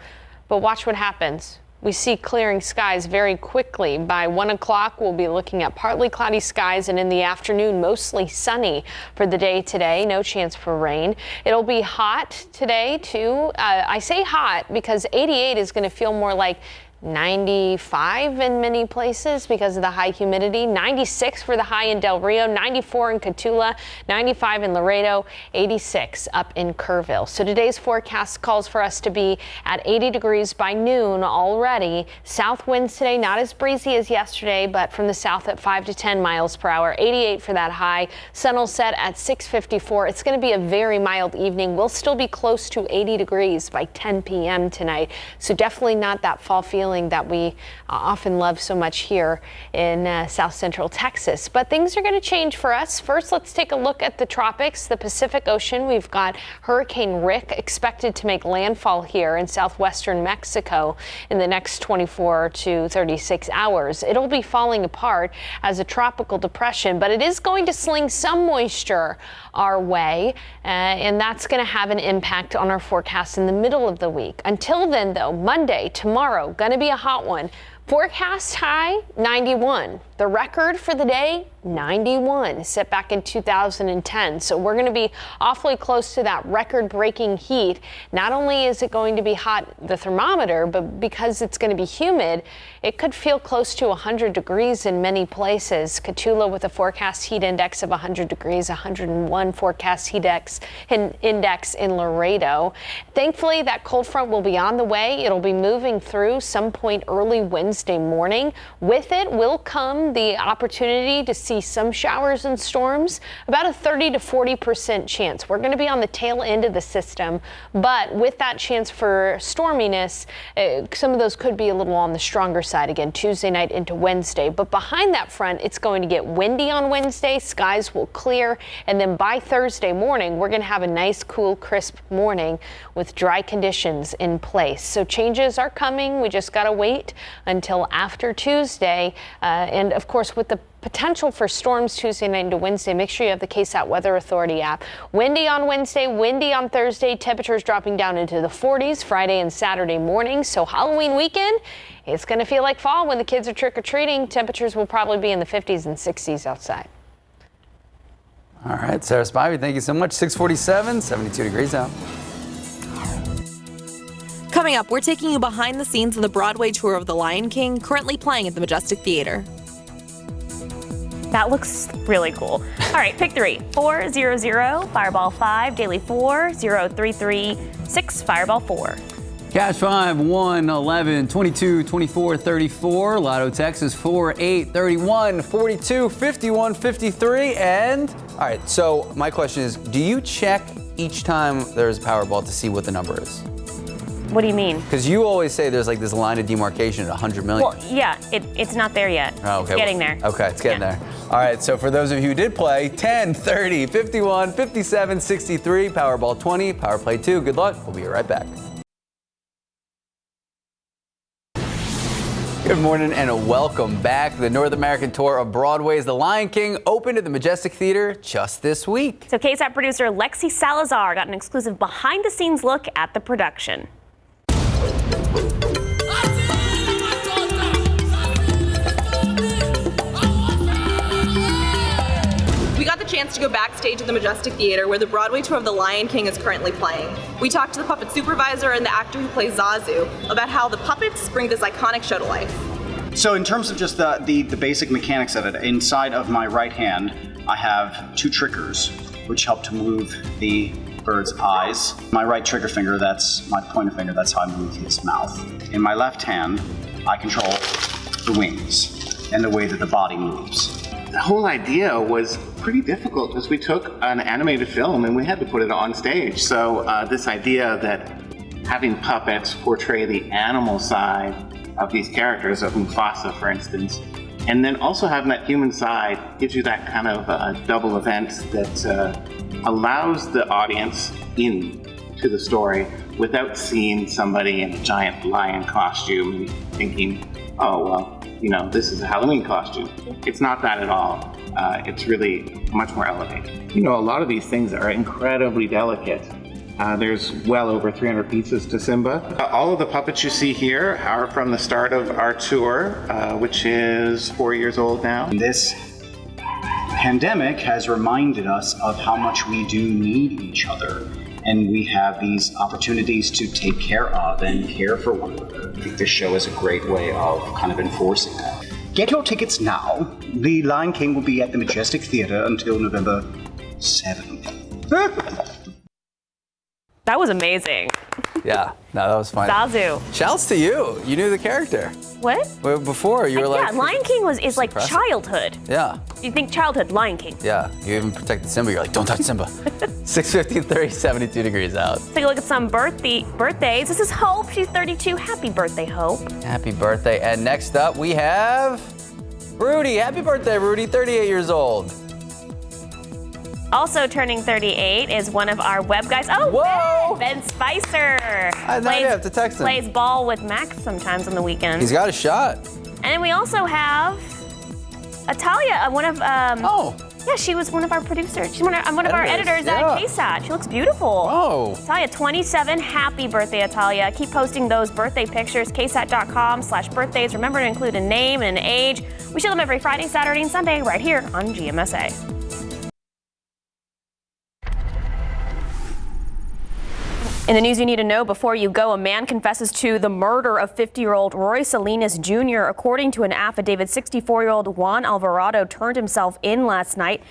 but watch what happens. We see clearing skies very quickly. By 1 o'clock, we'll be looking at partly cloudy skies, and in the afternoon, mostly sunny for the day today. No chance for rain. It'll be hot today, too. I say hot because 88 is going to feel more like 95 in many places because of the high humidity. 96 for the high in Del Rio, 94 in Cotulla, 95 in Laredo, 86 up in Kerrville. So today's forecast calls for us to be at 80 degrees by noon already. South winds today, not as breezy as yesterday, but from the south at 5 to 10 miles per hour. 88 for that high. Sun will set at 6:54. It's going to be a very mild evening. We'll still be close to 80 degrees by 10 p.m. tonight. So definitely not that fall feeling that we often love so much here in South Central Texas. But things are going to change for us. First, let's take a look at the tropics, the Pacific Ocean. We've got Hurricane Rick expected to make landfall here in southwestern Mexico in the next 24 to 36 hours. It'll be falling apart as a tropical depression, but it is going to sling some moisture our way, and that's going to have an impact on our forecast in the middle of the week. Until then, though, Monday, tomorrow, going to be a hot one. Forecast high 91. The record for the day 91, set back in 2010. So we're going to be awfully close to that record-breaking heat. Not only is it going to be hot, the thermometer, but because it's going to be humid, it could feel close to 100 degrees in many places. Cotulla with a forecast heat index of 100 degrees, 101 forecast heat index in Laredo. Thankfully, that cold front will be on the way. It'll be moving through some point early Wednesday morning. With it will come the opportunity to see some showers and storms, about a 30 to 40% chance. We're going to be on the tail end of the system, but with that chance for storminess, some of those could be a little on the stronger side again Tuesday night into Wednesday. But behind that front, it's going to get windy on Wednesday. Skies will clear, and then by Thursday morning, we're going to have a nice, cool, crisp morning with dry conditions in place. So changes are coming. We just got to wait until after Tuesday, and of course, with the potential for storms Tuesday night into Wednesday, make sure you have the KSAT Weather Authority app. Windy on Wednesday, windy on Thursday, temperatures dropping down into the 40s Friday and Saturday morning. So Halloween weekend, it's going to feel like fall when the kids are trick-or-treating. Temperatures will probably be in the 50s and 60s outside. All right, Sarah Spivey, thank you so much. 647, 72 degrees out. Coming up, we're taking you behind the scenes of the Broadway tour of The Lion King, currently playing at the Majestic Theater. That looks really cool. All right, pick 3. 400, Fireball 5, Daily 4, 0336, Fireball 4. Cash 5, 1, 11, 22, 24, 34. Lotto Texas 4, 8, 31, 42, 51, 53. And, all right, so my question is, do you check each time there's a Powerball to see what the number is? What do you mean? Because you always say there's like this line of demarcation at 100 million. Well, yeah, it's not there yet. Oh, okay. It's getting there. Okay, it's getting there. All right, so for those of you who did play, 10, 30, 51, 57, 63, Powerball 20, Power Play 2. Good luck. We'll be right back. Good morning and welcome back. The North American tour of Broadway's The Lion King opened at the Majestic Theater just this week. So KSAT producer Lexi Salazar got an exclusive behind-the-scenes look at the production. We got the chance to go backstage at the Majestic Theater where the Broadway tour of The Lion King is currently playing. We talked to the puppet supervisor and the actor who plays Zazu about how the puppets bring this iconic show to life. So in terms of just the basic mechanics of it, inside of my right hand, I have 2 triggers, which help to move the bird's eyes. My right trigger finger, that's my pointer finger, that's how I move his mouth. In my left hand, I control the wings and the way that the body moves. The whole idea was pretty difficult because we took an animated film and we had to put it on stage. So this idea that having puppets portray the animal side of these characters, of Mufasa, for instance, and then also having that human side gives you that kind of double event that allows the audience in to the story without seeing somebody in a giant lion costume and thinking, oh, well, you know, this is a Halloween costume. It's not that at all. It's really much more elevated. You know, a lot of these things are incredibly delicate. There's well over 300 pieces to Simba. All of the puppets you see here are from the start of our tour, which is 4 years old now. This pandemic has reminded us of how much we do need each other, and we have these opportunities to take care of and care for one another. I think this show is a great way of kind of enforcing that. Get your tickets now. The Lion King will be at the Majestic Theatre until November 7th. That was amazing. Yeah, no, that was fun. Zazu. Shouts to you. You knew the character. What? Well, before you were like. Yeah, Lion King is like impressive. childhood. Yeah. You think childhood, Lion King. Yeah, you even protected Simba. You're like, don't touch Simba. 6:50, 30, 72 degrees out. Let's take a look at some birthdays. This is Hope. She's 32. Happy birthday, Hope. Happy birthday. And next up, we have Rudy. Happy birthday, Rudy. 38 years old. Also turning 38 is one of our web guys. Oh, whoa! Ben Spicer. I have to text him. Plays ball with Max sometimes on the weekends. He's got a shot. And then we also have Atalia, one of yeah, she was one of our producers. She's one of our editors at KSAT. She looks beautiful. Oh. Atalia, 27. Happy birthday, Atalia. Keep posting those birthday pictures, ksat.com/birthdays. Remember to include a name and an age. We show them every Friday, Saturday, and Sunday right here on GMSA. In the news you need to know before you go, a man confesses to the murder of 50-year-old Roy Salinas Jr. According to an affidavit, 64-year-old Juan Alvarado turned himself in last night.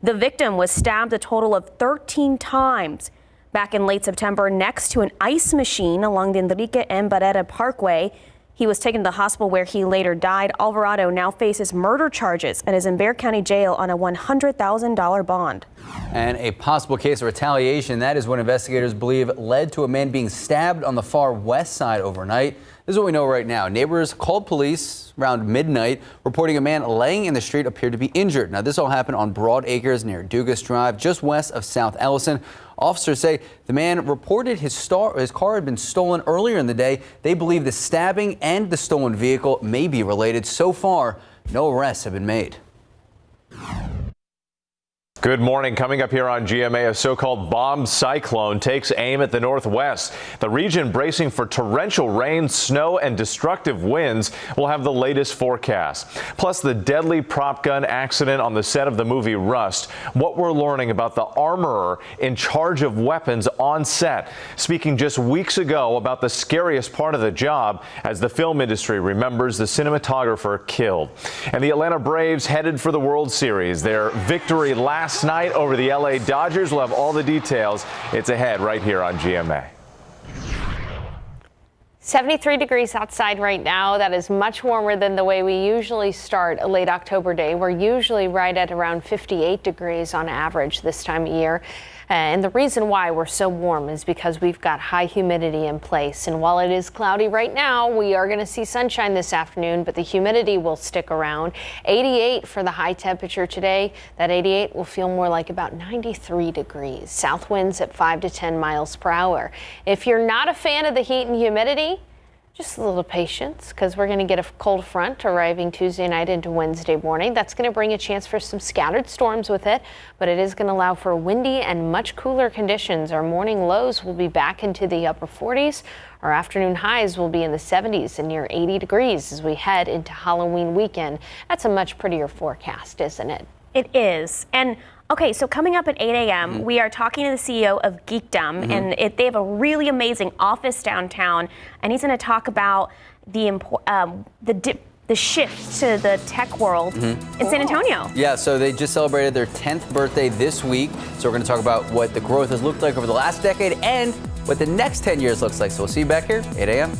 The victim was stabbed a total of 13 times back in late September next to an ice machine along the Enrique M. Barrera Parkway. He was taken to the hospital where he later died. Alvarado now faces murder charges and is in Bexar County Jail on a $100,000 bond. And a possible case of retaliation, that is what investigators believe led to a man being stabbed on the far west side overnight. This is what we know right now. Neighbors called police around midnight, reporting a man laying in the street appeared to be injured. Now, this all happened on Broad Acres near Dugas Drive, just west of South Ellison. Officers say the man reported his car had been stolen earlier in the day. They believe the stabbing and the stolen vehicle may be related. So far, no arrests have been made. Good morning. Coming up here on GMA, a so-called bomb cyclone takes aim at the northwest. The region bracing for torrential rain, snow, and destructive winds. We'll have the latest forecast. Plus, the deadly prop gun accident on the set of the movie Rust. What we're learning about the armorer in charge of weapons on set. Speaking just weeks ago about the scariest part of the job as the film industry remembers the cinematographer killed. And the Atlanta Braves headed for the World Series. Their victory last night over the LA Dodgers. We'll have all the details. It's ahead right here on GMA. 73 degrees outside right now. That is much warmer than the way we usually start a late October day. We're usually right at around 58 degrees on average this time of year. And the reason why we're so warm is because we've got high humidity in place. And while it is cloudy right now, we are going to see sunshine this afternoon, but the humidity will stick around. 88 for the high temperature today. That 88 will feel more like about 93 degrees. South winds at 5 to 10 miles per hour. If you're not a fan of the heat and humidity, just a little patience, because we're going to get a cold front arriving Tuesday night into Wednesday morning. That's going to bring a chance for some scattered storms with it, but it is going to allow for windy and much cooler conditions. Our morning lows will be back into the upper 40s. Our afternoon highs will be in the 70s and near 80 degrees as we head into Halloween weekend. That's a much prettier forecast, isn't it? It is. And okay, so coming up at 8 a.m., we are talking to the CEO of Geekdom, and they have a really amazing office downtown, and he's going to talk about the shift to the tech world in San Antonio. Yeah, so they just celebrated their 10th birthday this week, so we're going to talk about what the growth has looked like over the last decade and what the next 10 years looks like. So we'll see you back here, 8 a.m.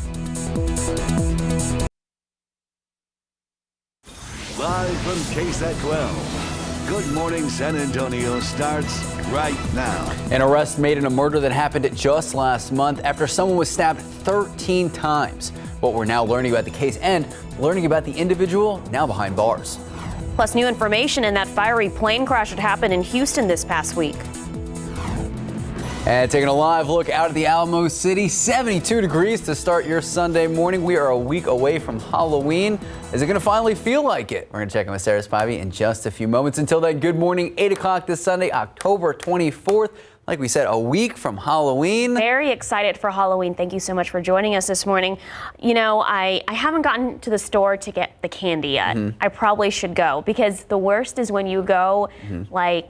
Live from KSAT 12. Good Morning San Antonio starts right now. An arrest made in a murder that happened just last month after someone was stabbed 13 times. What we're now learning about the case and learning about the individual now behind bars. Plus, new information in that fiery plane crash that happened in Houston this past week. And taking a live look out at the Alamo City, 72 degrees to start your Sunday morning. We are a week away from Halloween. Is it going to finally feel like it? We're going to check in with Sarah Spivey in just a few moments. Until then, good morning, 8 o'clock this Sunday, October 24th. Like we said, a week from Halloween. Very excited for Halloween. Thank you so much for joining us this morning. You know, I haven't gotten to the store to get the candy yet. I probably should go because the worst is when you go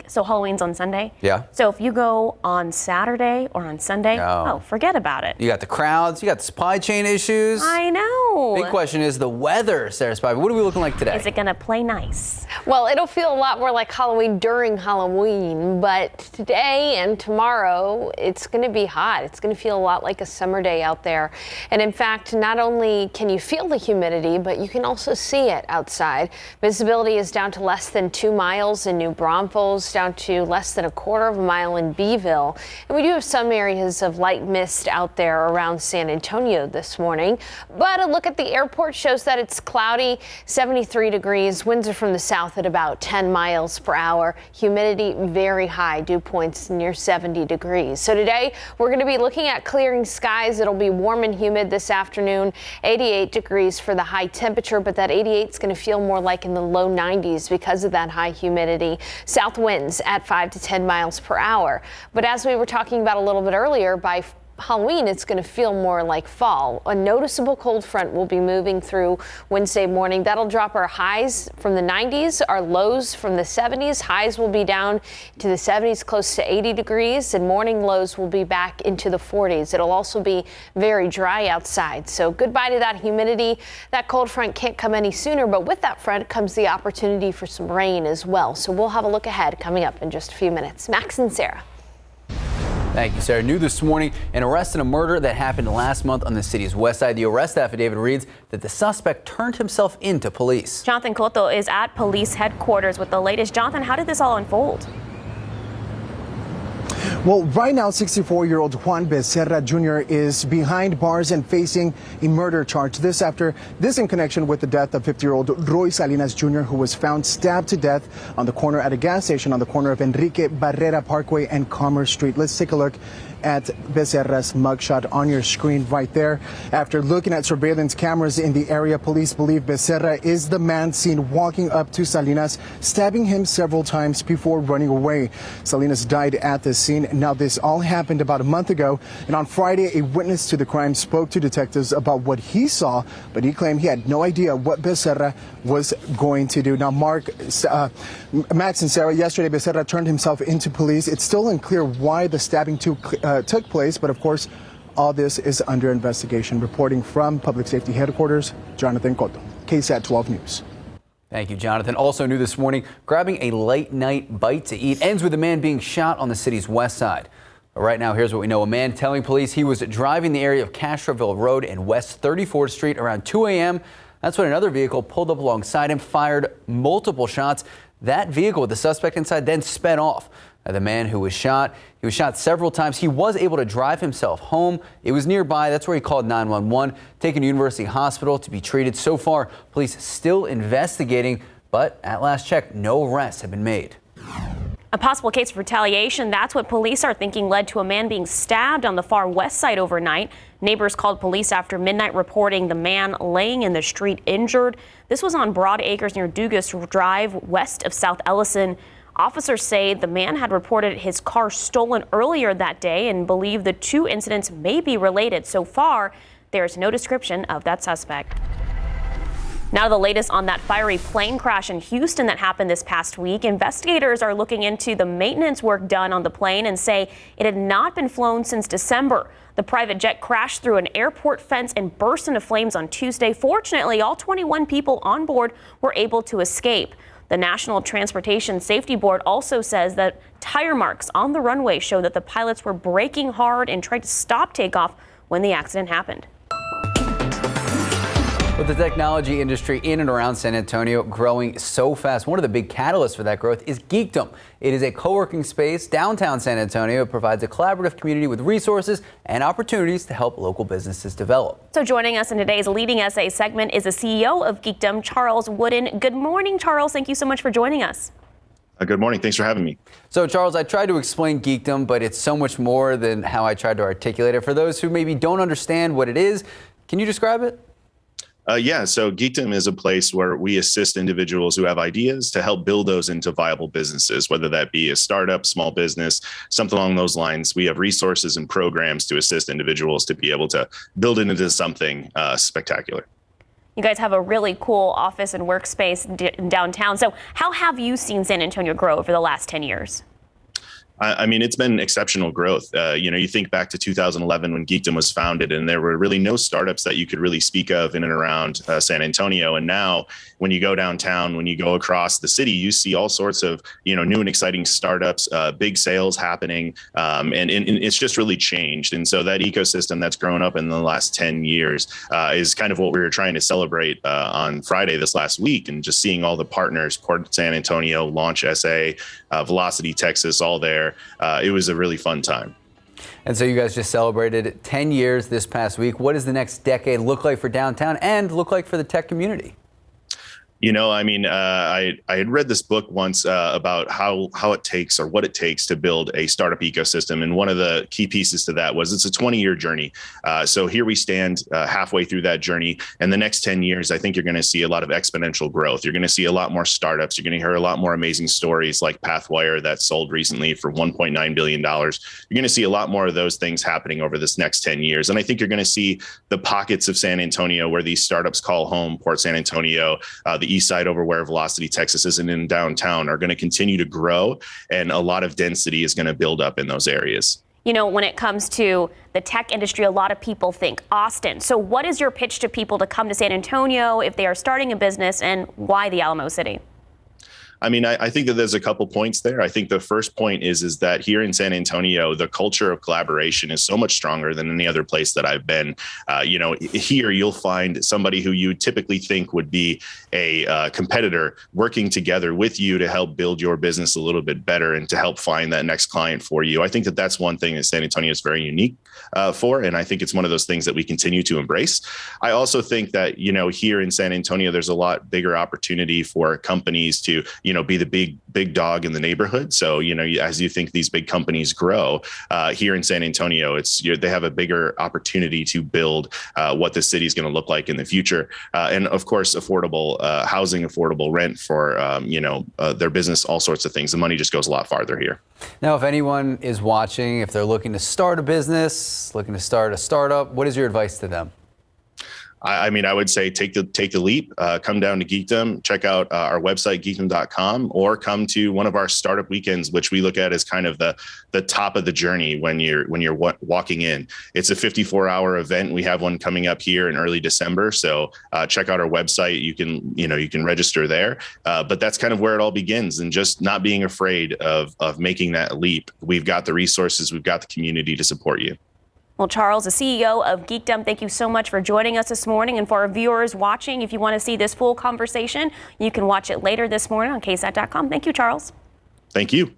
so Halloween's on Sunday. Yeah. So if you go on Saturday or on Sunday, forget about it. You got the crowds, you got the supply chain issues. I know. Big question is the weather, Sarah Spivey. What are we looking like today? Is it going to play nice? Well, it'll feel a lot more like Halloween during Halloween, but today and tomorrow, it's going to be hot. It's going to feel a lot like a summer day out there. And in fact, not only can you feel the humidity, but you can also see it outside. Visibility is down to less than 2 miles in New Braunfels, down to less than 1/4 mile in Beeville. And we do have some areas of light mist out there around San Antonio this morning. But a look at the airport shows that it's cloudy, 73 degrees. Winds are from the south at about 10 miles per hour. Humidity very high, dew points near 70 degrees. So today we're going to be looking at clearing skies. It'll be warm and humid this afternoon, 88 degrees for the high temperature, but that 88 is going to feel more like in the low 90s because of that high humidity. South winds at 5 to 10 miles per hour. But as we were talking about a little bit earlier, by Halloween, it's going to feel more like fall. A noticeable cold front will be moving through Wednesday morning. That'll drop our highs from the 90s, our lows from the 70s. Highs will be down to the 70s, close to 80 degrees, and morning lows will be back into the 40s. It'll also be very dry outside. So goodbye to that humidity. That cold front can't come any sooner, but with that front comes the opportunity for some rain as well. So we'll have a look ahead coming up in just a few minutes. Max and Sarah. Thank you, Sarah. New this morning, an arrest in a murder that happened last month on the city's west side. The arrest affidavit reads that the suspect turned himself in to police. Jonathan Cotto is at police headquarters with the latest. Jonathan, how did this all unfold? Well, right now, 64-year-old Juan Becerra Jr. is behind bars and facing a murder charge. This in connection with the death of 50-year-old Roy Salinas Jr., who was found stabbed to death on the corner at a gas station on the corner of Enrique Barrera Parkway and Commerce Street. Let's take a look at Becerra's mugshot on your screen right there. After looking at surveillance cameras in the area, police believe Becerra is the man seen walking up to Salinas, stabbing him several times before running away. Salinas died at the scene. Now, this all happened about a month ago, and on Friday, a witness to the crime spoke to detectives about what he saw, but he claimed he had no idea what Becerra was going to do. Now, Max and Sarah, yesterday Becerra turned himself into police. It's still unclear why the stabbing took place, but of course, all this is under investigation. Reporting from Public Safety Headquarters, Jonathan Cotto, KSAT 12 News. Thank you, Jonathan. Also new this morning, grabbing a late night bite to eat ends with a man being shot on the city's west side. But right now, here's what we know. A man telling police he was driving the area of Castroville Road and West 34th Street around 2 a.m. That's when another vehicle pulled up alongside him, fired multiple shots. That vehicle with the suspect inside then sped off. The man who was shot, he was shot several times. He was able to drive himself home. It was nearby. That's where he called 911, taken to University Hospital to be treated. So far, police still investigating, but at last check, no arrests have been made. A possible case of retaliation. That's what police are thinking led to a man being stabbed on the far west side overnight. Neighbors called police after midnight reporting the man laying in the street injured. This was on Broad Acres near Dugas Drive, west of South Ellison. Officers say the man had reported his car stolen earlier that day and believe the two incidents may be related. So far, there is no description of that suspect. Now the latest on that fiery plane crash in Houston that happened this past week. Investigators are looking into the maintenance work done on the plane and say it had not been flown since December. The private jet crashed through an airport fence and burst into flames on Tuesday. Fortunately, all 21 people on board were able to escape. The National Transportation Safety Board also says that tire marks on the runway show that the pilots were braking hard and tried to stop takeoff when the accident happened. With the technology industry in and around San Antonio growing so fast, one of the big catalysts for that growth is Geekdom. It is a co-working space downtown San Antonio. It provides a collaborative community with resources and opportunities to help local businesses develop. So joining us in today's Leading SA segment is the CEO of Geekdom, Charles Wooden. Good morning, Charles. Thank you so much for joining us. Good morning. Thanks for having me. So, Charles, I tried to explain Geekdom, but it's so much more than how I tried to articulate it. For those who maybe don't understand what it is, can you describe it? Yeah, so Geekdom is a place where we assist individuals who have ideas to help build those into viable businesses, whether that be a startup, small business, something along those lines. We have resources and programs to assist individuals to be able to build it into something spectacular. You guys have a really cool office and workspace downtown. So how have you seen San Antonio grow over the last 10 years? I mean, it's been exceptional growth. You think back to 2011 when Geekdom was founded, and there were really no startups that you could really speak of in and around San Antonio. And now when you go downtown, when you go across the city, you see all sorts of, new and exciting startups, big sales happening. And it's just really changed. And so that ecosystem that's grown up in the last 10 years is kind of what we were trying to celebrate on Friday this last week. And just seeing all the partners, Port San Antonio, Launch SA, Velocity Texas, all there. It was a really fun time. And so you guys just celebrated 10 years this past week. What does the next decade look like for downtown and look like for the tech community? I had read this book once about how it takes or what it takes to build a startup ecosystem. And one of the key pieces to that was it's a 20-year journey. So here we stand halfway through that journey. And the next 10 years, I think you're going to see a lot of exponential growth. You're going to see a lot more startups. You're going to hear a lot more amazing stories like Pathwire that sold recently for $1.9 billion. You're going to see a lot more of those things happening over this next 10 years. And I think you're going to see the pockets of San Antonio where these startups call home, Port San Antonio, the east side over where Velocity Texas is and in downtown are going to continue to grow, and a lot of density is going to build up in those areas. When it comes to the tech industry, a lot of people think Austin. So what is your pitch to people to come to San Antonio if they are starting a business, and why the Alamo City? I think that there's a couple points there. I think the first point is that here in San Antonio, the culture of collaboration is so much stronger than any other place that I've been. Here you'll find somebody who you typically think would be a competitor working together with you to help build your business a little bit better and to help find that next client for you. I think that that's one thing that San Antonio is very unique for, and I think it's one of those things that we continue to embrace. I also think that, here in San Antonio, there's a lot bigger opportunity for companies to, be the big dog in the neighborhood. So, as you think these big companies grow here in San Antonio, they have a bigger opportunity to build what the city is going to look like in the future. And of course, affordable housing, affordable rent for, their business, all sorts of things. The money just goes a lot farther here. Now, if anyone is watching, if they're looking to start a business, looking to start a startup, what is your advice to them? I would say take the leap, come down to Geekdom, check out our website, geekdom.com, or come to one of our startup weekends, which we look at as kind of the top of the journey when you're walking in. It's a 54-hour event. We have one coming up here in early December. So check out our website. You can register there. But that's kind of where it all begins, and just not being afraid of making that leap. We've got the resources. We've got the community to support you. Well, Charles, the CEO of Geekdom, thank you so much for joining us this morning. And for our viewers watching, if you want to see this full conversation, you can watch it later this morning on KSAT.com. Thank you, Charles. Thank you.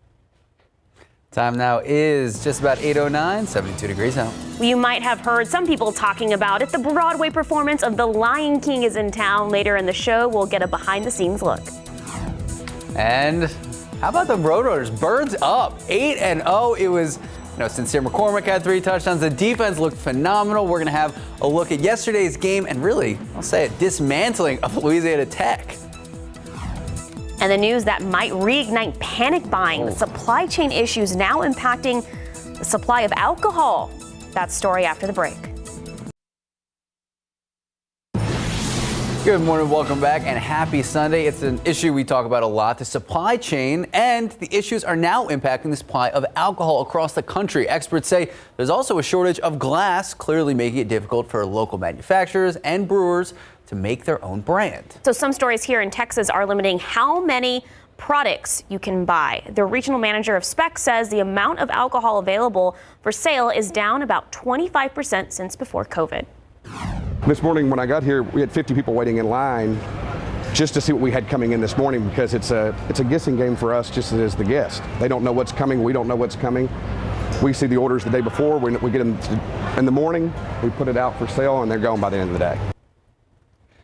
Time now is just about 8:09, 72 degrees out. Well, you might have heard some people talking about it. The Broadway performance of The Lion King is in town. Later in the show, we'll get a behind-the-scenes look. And how about the Roadrunners? Birds up, 8-0. It was... Sincere McCormick had 3 touchdowns. The defense looked phenomenal. We're going to have a look at yesterday's game and really, I'll say it, dismantling of Louisiana Tech. And the news that might reignite panic buying. Supply chain issues now impacting the supply of alcohol. That story after the break. Good morning, welcome back, and happy Sunday. It's an issue we talk about a lot, the supply chain, and the issues are now impacting the supply of alcohol across the country. Experts say there's also a shortage of glass, clearly making it difficult for local manufacturers and brewers to make their own brand. So some stories here in Texas are limiting how many products you can buy. The regional manager of Spec says the amount of alcohol available for sale is down about 25% since before COVID. This morning when I got here, we had 50 people waiting in line just to see what we had coming in this morning, because it's a guessing game for us just as the guest. They don't know what's coming. We don't know what's coming. We see the orders the day before. We get them in the morning. We put it out for sale, and they're gone by the end of the day.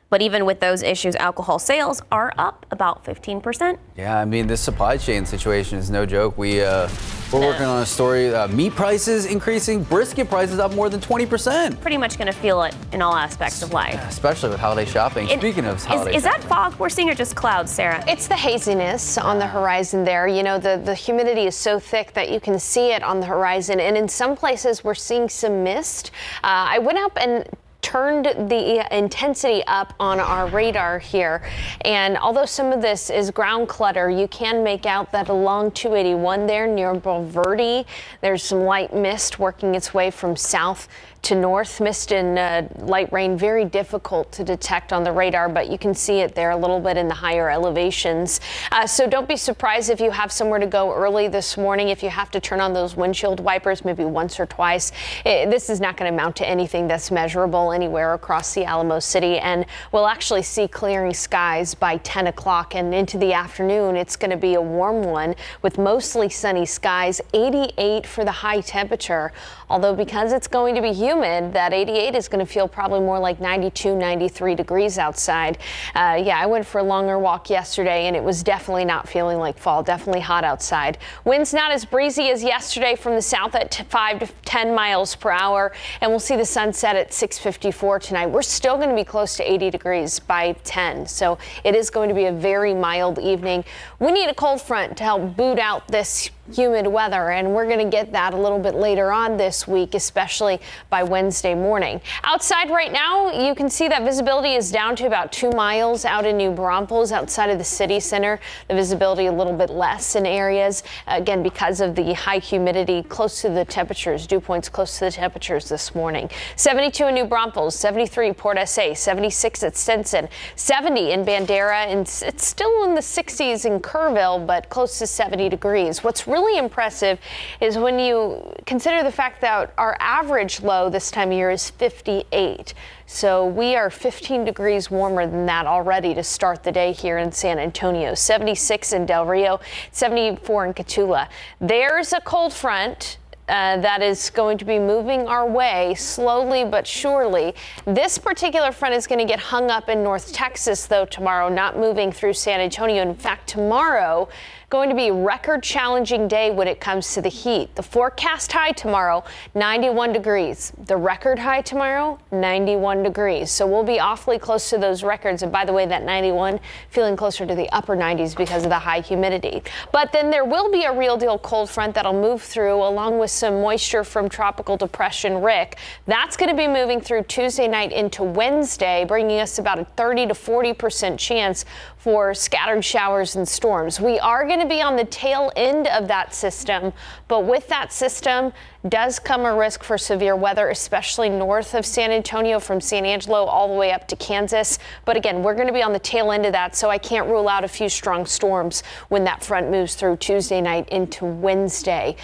But even with those issues, alcohol sales are up about 15%. Yeah, I mean, this supply chain situation is no joke. We're working on a story. Meat prices increasing, brisket prices up more than 20%. Pretty much going to feel it in all aspects of life. Especially with holiday shopping. Speaking of holiday is that fog we're seeing or just clouds, Sarah? It's the haziness on the horizon there. You know, the humidity is so thick that you can see it on the horizon. And in some places, we're seeing some mist. I went up and turned the intensity up on our radar here, and although some of this is ground clutter, you can make out that along 281 there near Bulverde, there's some light mist working its way from south to north. Mist and light rain, very difficult to detect on the radar, but you can see it there a little bit in the higher elevations. So don't be surprised if you have somewhere to go early this morning. If you have to turn on those windshield wipers maybe once or twice, this is not going to amount to anything that's measurable anywhere across the Alamo City, and we'll actually see clearing skies by 10 o'clock and into the afternoon. It's going to be a warm one with mostly sunny skies, 88 for the high temperature, although because it's going to be humid, that 88 is going to feel probably more like 92, 93 degrees outside. Yeah, I went for a longer walk yesterday and it was definitely not feeling like fall, definitely hot outside. Winds not as breezy as yesterday from the south at 5 to 10 miles per hour, and we'll see the sun set at 6:54 tonight. We're still going to be close to 80 degrees by 10, so it is going to be a very mild evening. We need a cold front to help boot out this humid weather, and we're going to get that a little bit later on this week, especially by Wednesday morning. Outside right now, you can see that visibility is down to about 2 miles out in New Braunfels outside of the city center. The visibility a little bit less in areas, again, because of the high humidity close to the temperatures, dew points close to the temperatures this morning. 72 in New Braunfels, 73 Port SA, 76 at Stinson, 70 in Bandera, and it's still in the 60s in Kerrville, but close to 70 degrees. What's really impressive is when you consider the fact that our average low this time of year is 58. So we are 15 degrees warmer than that already to start the day here in San Antonio. 76 in Del Rio, 74 in Cotulla. There's a cold front that is going to be moving our way slowly but surely. This particular front is going to get hung up in North Texas, though, tomorrow, not moving through San Antonio. In fact, tomorrow, going to be a record challenging day when it comes to the heat. The forecast high tomorrow, 91 degrees. The record high tomorrow, 91 degrees. So we'll be awfully close to those records. And by the way, that 91 feeling closer to the upper 90s because of the high humidity. But then there will be a real deal cold front that'll move through along with some moisture from Tropical Depression Rick. That's going to be moving through Tuesday night into Wednesday, bringing us about a 30 to 40% chance for scattered showers and storms. We are going to be on the tail end of that system, but with that system does come a risk for severe weather, especially north of San Antonio from San Angelo all the way up to Kansas. But again, we're going to be on the tail end of that, so I can't rule out a few strong storms when that front moves through Tuesday night into Wednesday.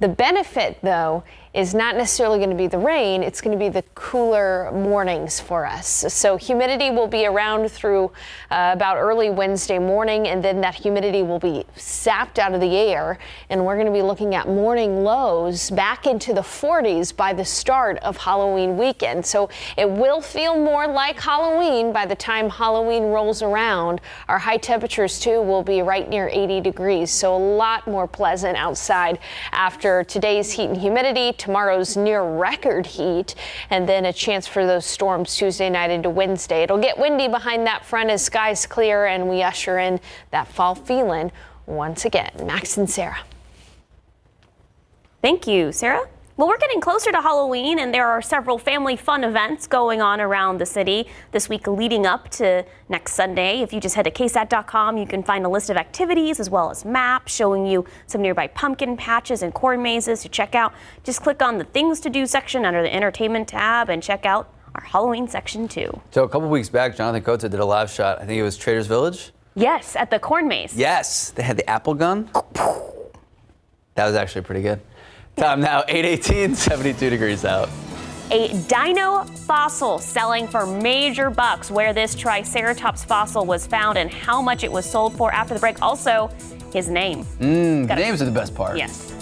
The benefit, though, is not necessarily going to be the rain, it's going to be the cooler mornings for us. So humidity will be around through about early Wednesday morning, and then that humidity will be sapped out of the air, and we're going to be looking at morning lows back into the 40s by the start of Halloween weekend. So it will feel more like Halloween by the time Halloween rolls around. Our high temperatures, too, will be right near 80 degrees, so a lot more pleasant outside after today's heat and humidity, tomorrow's near record heat, and then a chance for those storms Tuesday night into Wednesday. It'll get windy behind that front as skies clear and we usher in that fall feeling once again. Max and Sarah. Thank you, Sarah. Well, we're getting closer to Halloween, and there are several family fun events going on around the city this week leading up to next Sunday. If you just head to KSAT.com, you can find a list of activities as well as maps showing you some nearby pumpkin patches and corn mazes to check out. Just click on the Things to Do section under the Entertainment tab and check out our Halloween section too. So a couple weeks back, Jonathan Coates did a live shot. I think it was Trader's Village. Yes, at the corn maze. Yes, they had the apple gun. That was actually pretty good. Time now, 8:18, 72 degrees out. A dino fossil selling for major bucks, where this Triceratops fossil was found and how much it was sold for after the break. Also, his name. Names are the best part. Yes.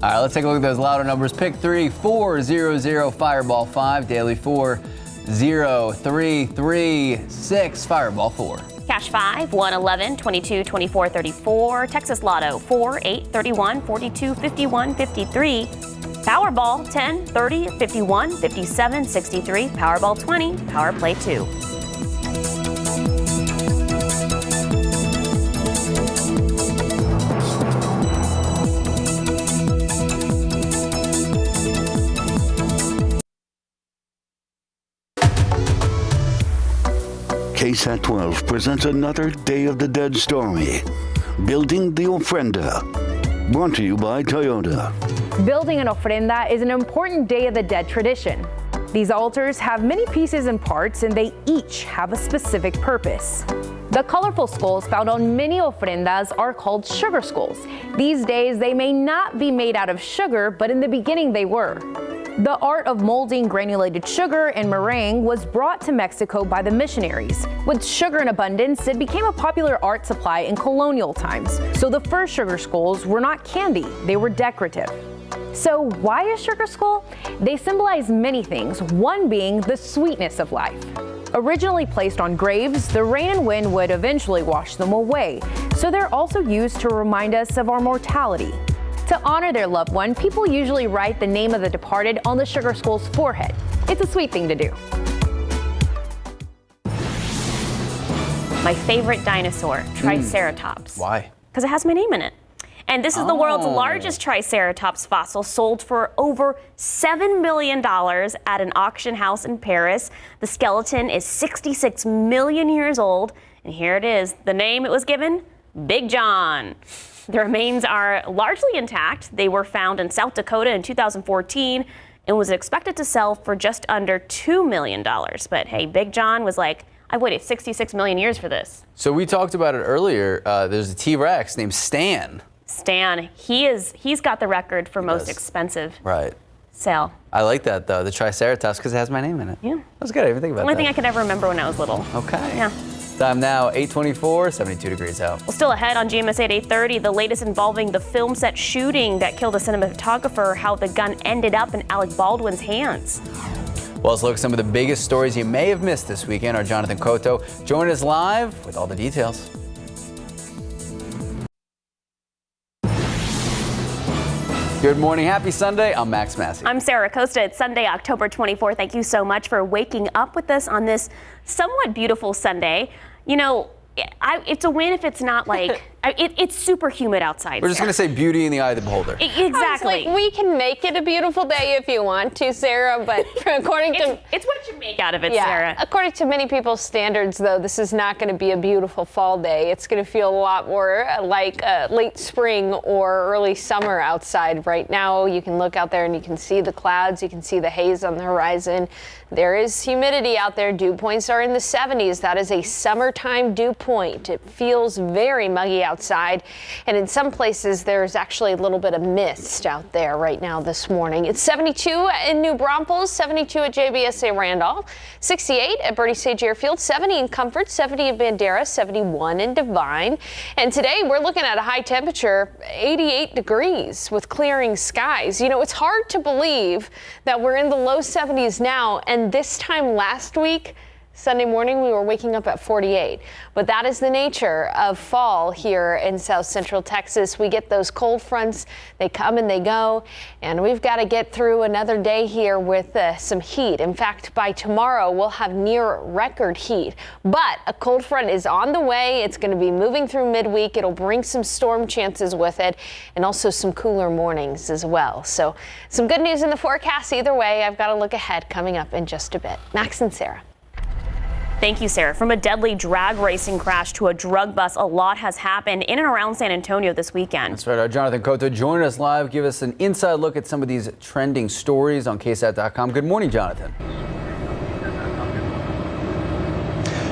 All right, let's take a look at those louder numbers. Pick 3, 400, Fireball 5, Daily 40336, Fireball 4. Cash 5, 111, 22, 24, 34. Texas Lotto 4, 8, 31, 42, 51, 53. Powerball 10, 30, 51, 57, 63. Powerball 20, Power Play 2. KSAT 12 presents another Day of the Dead story. Building the Ofrenda. Brought to you by Toyota. Building an ofrenda is an important Day of the Dead tradition. These altars have many pieces and parts, and they each have a specific purpose. The colorful skulls found on many ofrendas are called sugar skulls. These days, they may not be made out of sugar, but in the beginning they were. The art of molding granulated sugar and meringue was brought to Mexico by the missionaries. With sugar in abundance, it became a popular art supply in colonial times. So the first sugar skulls were not candy, they were decorative. So why a sugar skull? They symbolize many things, one being the sweetness of life. Originally placed on graves, the rain and wind would eventually wash them away. So they're also used to remind us of our mortality. To honor their loved one, people usually write the name of the departed on the sugar skull's forehead. It's a sweet thing to do. My favorite dinosaur, Triceratops. Why? Because it has my name in it. And this is the world's largest Triceratops fossil, sold for over $7 million at an auction house in Paris. The skeleton is 66 million years old. And here it is, the name it was given, Big John. The remains are largely intact. They were found in South Dakota in 2014 and was expected to sell for just under $2 million. But hey, Big John was like, I waited 66 million years for this. So we talked about it earlier. There's a T-Rex named Stan. Stan, he's got the record for most expensive sale. I like that though, the Triceratops, because it has my name in it. Yeah. That's good. I didn't think about that. Only thing I could ever remember when I was little. Okay. Yeah. Time now, 8:24, 72 degrees out. Well, still ahead on GMSA at 8:30, the latest involving the film set shooting that killed a cinematographer, how the gun ended up in Alec Baldwin's hands. Well, let's look at some of the biggest stories you may have missed this weekend. Our Jonathan Cotto joined us live with all the details. Good morning. Happy Sunday. I'm Max Massey. I'm Sarah Costa. It's Sunday, October 24th. Thank you so much for waking up with us on this somewhat beautiful Sunday. You know, it's a win if it's not like, it's super humid outside. We're just going to say beauty in the eye of the beholder. Exactly. Like, we can make it a beautiful day if you want to, Sarah, but according to... It's what you make out of it, yeah, Sarah. According to many people's standards, though, this is not going to be a beautiful fall day. It's going to feel a lot more like late spring or early summer outside. Right now, you can look out there and you can see the clouds. You can see the haze on the horizon. There is humidity out there. Dew points are in the 70s. That is a summertime dew point. It feels very muggy outside, and in some places there's actually a little bit of mist out there right now this morning. It's 72 in New Braunfels, 72 at JBSA Randolph, 68 at Bernie Sage Airfield, 70 in Comfort, 70 in Bandera, 71 in Devine. And today we're looking at a high temperature, 88 degrees with clearing skies. You know, it's hard to believe that we're in the low 70s now, and this time last week, Sunday morning, we were waking up at 48. But that is the nature of fall here in South Central Texas. We get those cold fronts. They come and they go. And we've got to get through another day here with some heat. In fact, by tomorrow, we'll have near record heat. But a cold front is on the way. It's going to be moving through midweek. It'll bring some storm chances with it and also some cooler mornings as well. So some good news in the forecast. Either way, I've got to look ahead coming up in just a bit. Max and Sarah. Thank you, Sarah. From a deadly drag racing crash to a drug bust, a lot has happened in and around San Antonio this weekend. That's right. Our Jonathan Cotto joined us live. Give us an inside look at some of these trending stories on KSAT.com. Good morning, Jonathan.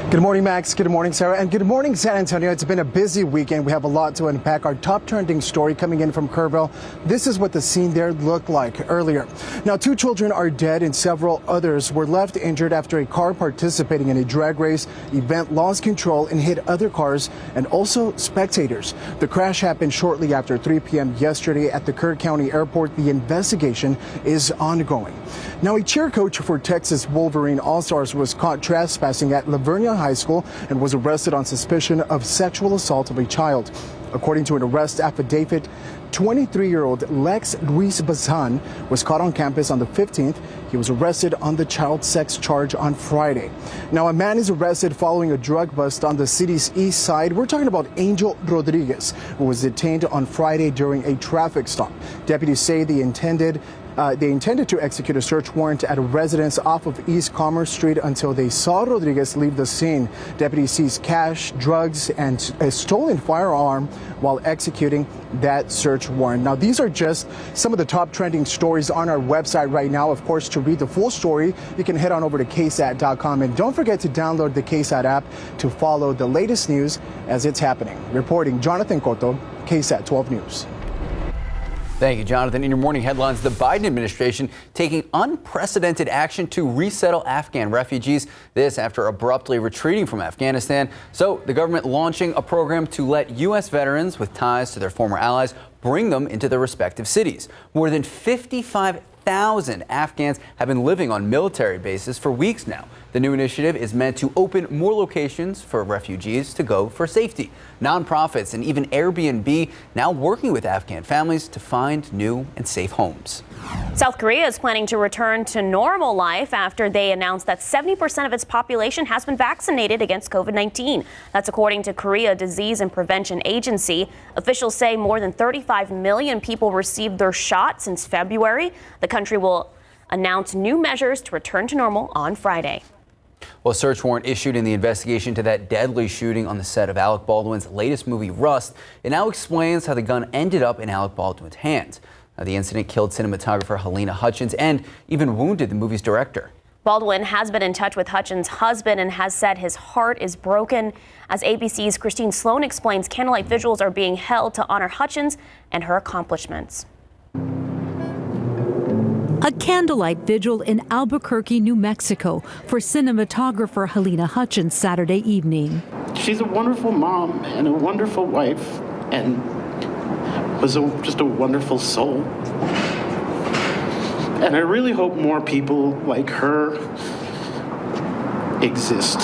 Good morning, Max. Good morning, Sarah. And good morning, San Antonio. It's been a busy weekend. We have a lot to unpack. Our top trending story coming in from Kerrville. This is what the scene there looked like earlier. Now, 2 children are dead and several others were left injured after a car participating in a drag race event lost control and hit other cars and also spectators. The crash happened shortly after 3 p.m. yesterday at the Kerr County Airport. The investigation is ongoing. Now, a cheer coach for Texas Wolverine All-Stars was caught trespassing at Lavernia High School and was arrested on suspicion of sexual assault of a child. According to an arrest affidavit, 23-year-old Lex Luis Bazan was caught on campus on the 15th. He was arrested on the child sex charge on Friday. Now, a man is arrested following a drug bust on the city's east side. We're talking about Angel Rodriguez, who was detained on Friday during a traffic stop. Deputies say they intended to execute a search warrant at a residence off of East Commerce Street until they saw Rodriguez leave the scene. Deputies seized cash, drugs, and a stolen firearm while executing that search warrant. Now, these are just some of the top trending stories on our website right now. Of course, to read the full story, you can head on over to KSAT.com. And don't forget to download the KSAT app to follow the latest news as it's happening. Reporting, Jonathan Cotto, KSAT 12 News. Thank you, Jonathan. In your morning headlines, the Biden administration taking unprecedented action to resettle Afghan refugees. This after abruptly retreating from Afghanistan. So the government launching a program to let U.S. veterans with ties to their former allies bring them into their respective cities. More than 55,000 Afghans have been living on military bases for weeks now. The new initiative is meant to open more locations for refugees to go for safety. Nonprofits and even Airbnb now working with Afghan families to find new and safe homes. South Korea is planning to return to normal life after they announced that 70% of its population has been vaccinated against COVID-19. That's according to Korea Disease and Prevention Agency. Officials say more than 35 million people received their shot since February. The country will announce new measures to return to normal on Friday. Well, a search warrant issued in the investigation to that deadly shooting on the set of Alec Baldwin's latest movie, Rust. It now explains how the gun ended up in Alec Baldwin's hands. Now, the incident killed cinematographer Helena Hutchins and even wounded the movie's director. Baldwin has been in touch with Hutchins' husband and has said his heart is broken. As ABC's Christine Sloan explains, candlelight vigils are being held to honor Hutchins and her accomplishments. A candlelight vigil in Albuquerque, New Mexico for cinematographer Helena Hutchins Saturday evening. She's a wonderful mom and a wonderful wife and was just a wonderful soul. And I really hope more people like her exist.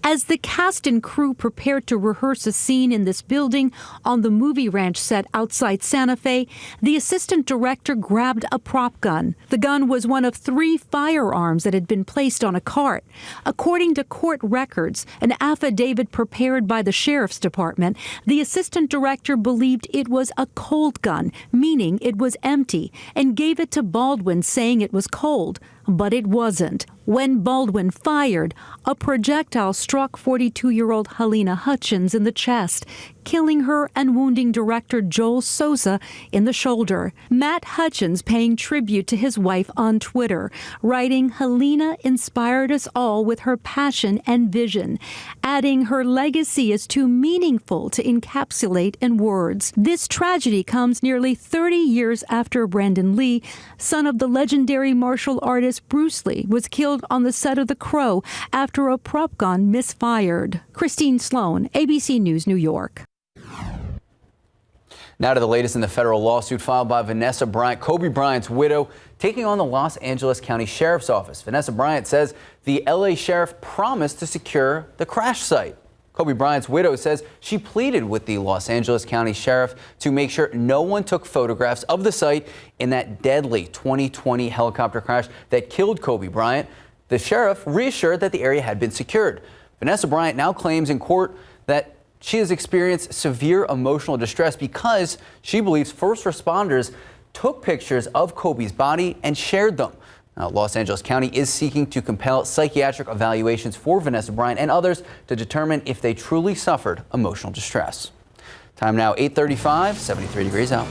As the cast and crew prepared to rehearse a scene in this building on the movie ranch set outside Santa Fe, the assistant director grabbed a prop gun. The gun was one of 3 firearms that had been placed on a cart. According to court records, an affidavit prepared by the sheriff's department, the assistant director believed it was a cold gun, meaning it was empty, and gave it to Baldwin saying it was cold. But it wasn't. When Baldwin fired, a projectile struck 42-year-old Helena Hutchins in the chest, killing her and wounding director Joel Souza in the shoulder. Matt Hutchins paying tribute to his wife on Twitter, writing, "Helena inspired us all with her passion and vision," adding, "Her legacy is too meaningful to encapsulate in words." This tragedy comes nearly 30 years after Brandon Lee, son of the legendary martial artist Bruce Lee, was killed on the set of The Crow after a prop gun misfired. Christine Sloan, ABC News, New York. Now to the latest in the federal lawsuit filed by Vanessa Bryant, Kobe Bryant's widow, taking on the Los Angeles County Sheriff's Office. Vanessa Bryant says the LA sheriff promised to secure the crash site. Kobe Bryant's widow says she pleaded with the Los Angeles County Sheriff to make sure no one took photographs of the site in that deadly 2020 helicopter crash that killed Kobe Bryant. The sheriff reassured that the area had been secured. Vanessa Bryant now claims in court that she has experienced severe emotional distress because she believes first responders took pictures of Kobe's body and shared them. Now, Los Angeles County is seeking to compel psychiatric evaluations for Vanessa Bryant and others to determine if they truly suffered emotional distress. Time now 8:35, 73 degrees out.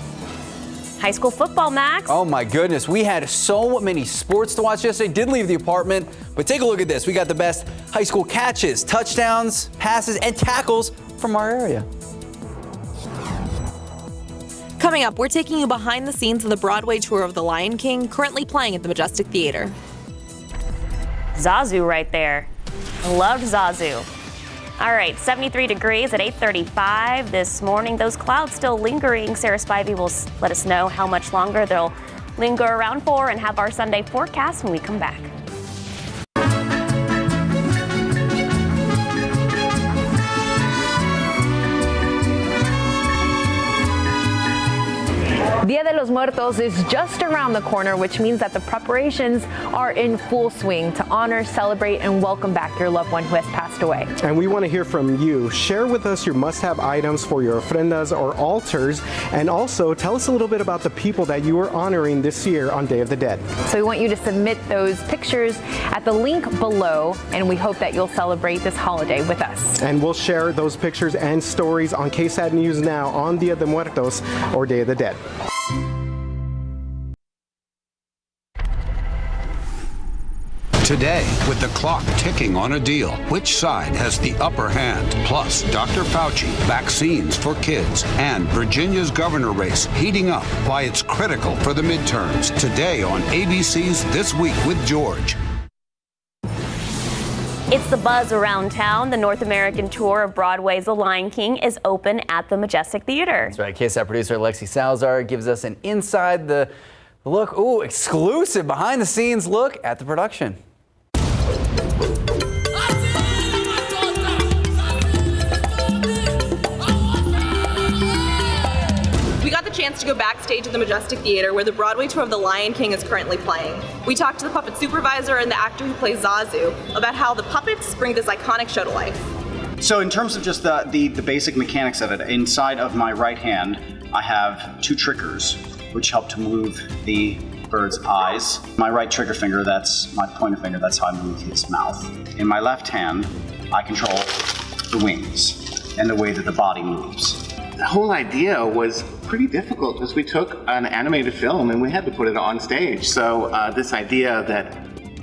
High school football, Max. Oh my goodness, we had so many sports to watch yesterday. Did leave the apartment, but take a look at this. We got the best high school catches, touchdowns, passes, and tackles from our area. Coming up, we're taking you behind the scenes of the Broadway tour of The Lion King, currently playing at the Majestic Theater. Zazu right there. Loved Zazu. All right, 73 degrees at 8:35 this morning. Those clouds still lingering. Sarah Spivey will let us know how much longer they'll linger around for and have our Sunday forecast when we come back. Dia de los Muertos is just around the corner, which means that the preparations are in full swing to honor, celebrate, and welcome back your loved one who has passed away. And we want to hear from you. Share with us your must-have items for your ofrendas or altars, and also tell us a little bit about the people that you are honoring this year on Day of the Dead. So we want you to submit those pictures at the link below, and we hope that you'll celebrate this holiday with us. And we'll share those pictures and stories on KSAT News Now on Dia de Muertos or Day of the Dead. Today, with the clock ticking on a deal, which side has the upper hand? Plus, Dr. Fauci, vaccines for kids, and Virginia's governor race heating up, why it's critical for the midterms. Today on ABC's This Week with George. It's the buzz around town. The North American tour of Broadway's The Lion King is open at the Majestic Theater. That's right. KSAT producer Lexi Salazar gives us an inside the look, exclusive behind the scenes look at the production. We got the chance to go backstage at the Majestic Theater where the Broadway tour of The Lion King is currently playing. We talked to the puppet supervisor and the actor who plays Zazu about how the puppets bring this iconic show to life. So in terms of just the basic mechanics of it, inside of my right hand, I have two triggers, which help to move the bird's eyes. My right trigger finger, that's my pointer finger, that's how I move his mouth. In my left hand, I control the wings and the way that the body moves. The whole idea was pretty difficult because we took an animated film and we had to put it on stage. So this idea that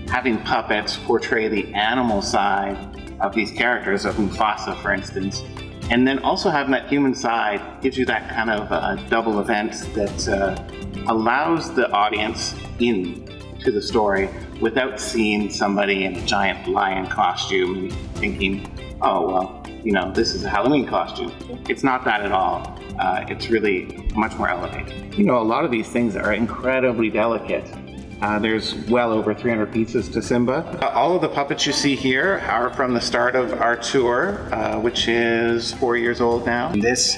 having puppets portray the animal side of these characters, of Mufasa, for instance, and then also having that human side gives you that kind of double event that allows the audience in to the story without seeing somebody in a giant lion costume and thinking, oh, well, you know, this is a Halloween costume. It's not that at all. It's really much more elevated. You know, a lot of these things are incredibly delicate. There's well over 300 pieces to Simba. All of the puppets you see here are from the start of our tour, which is 4 years old now. This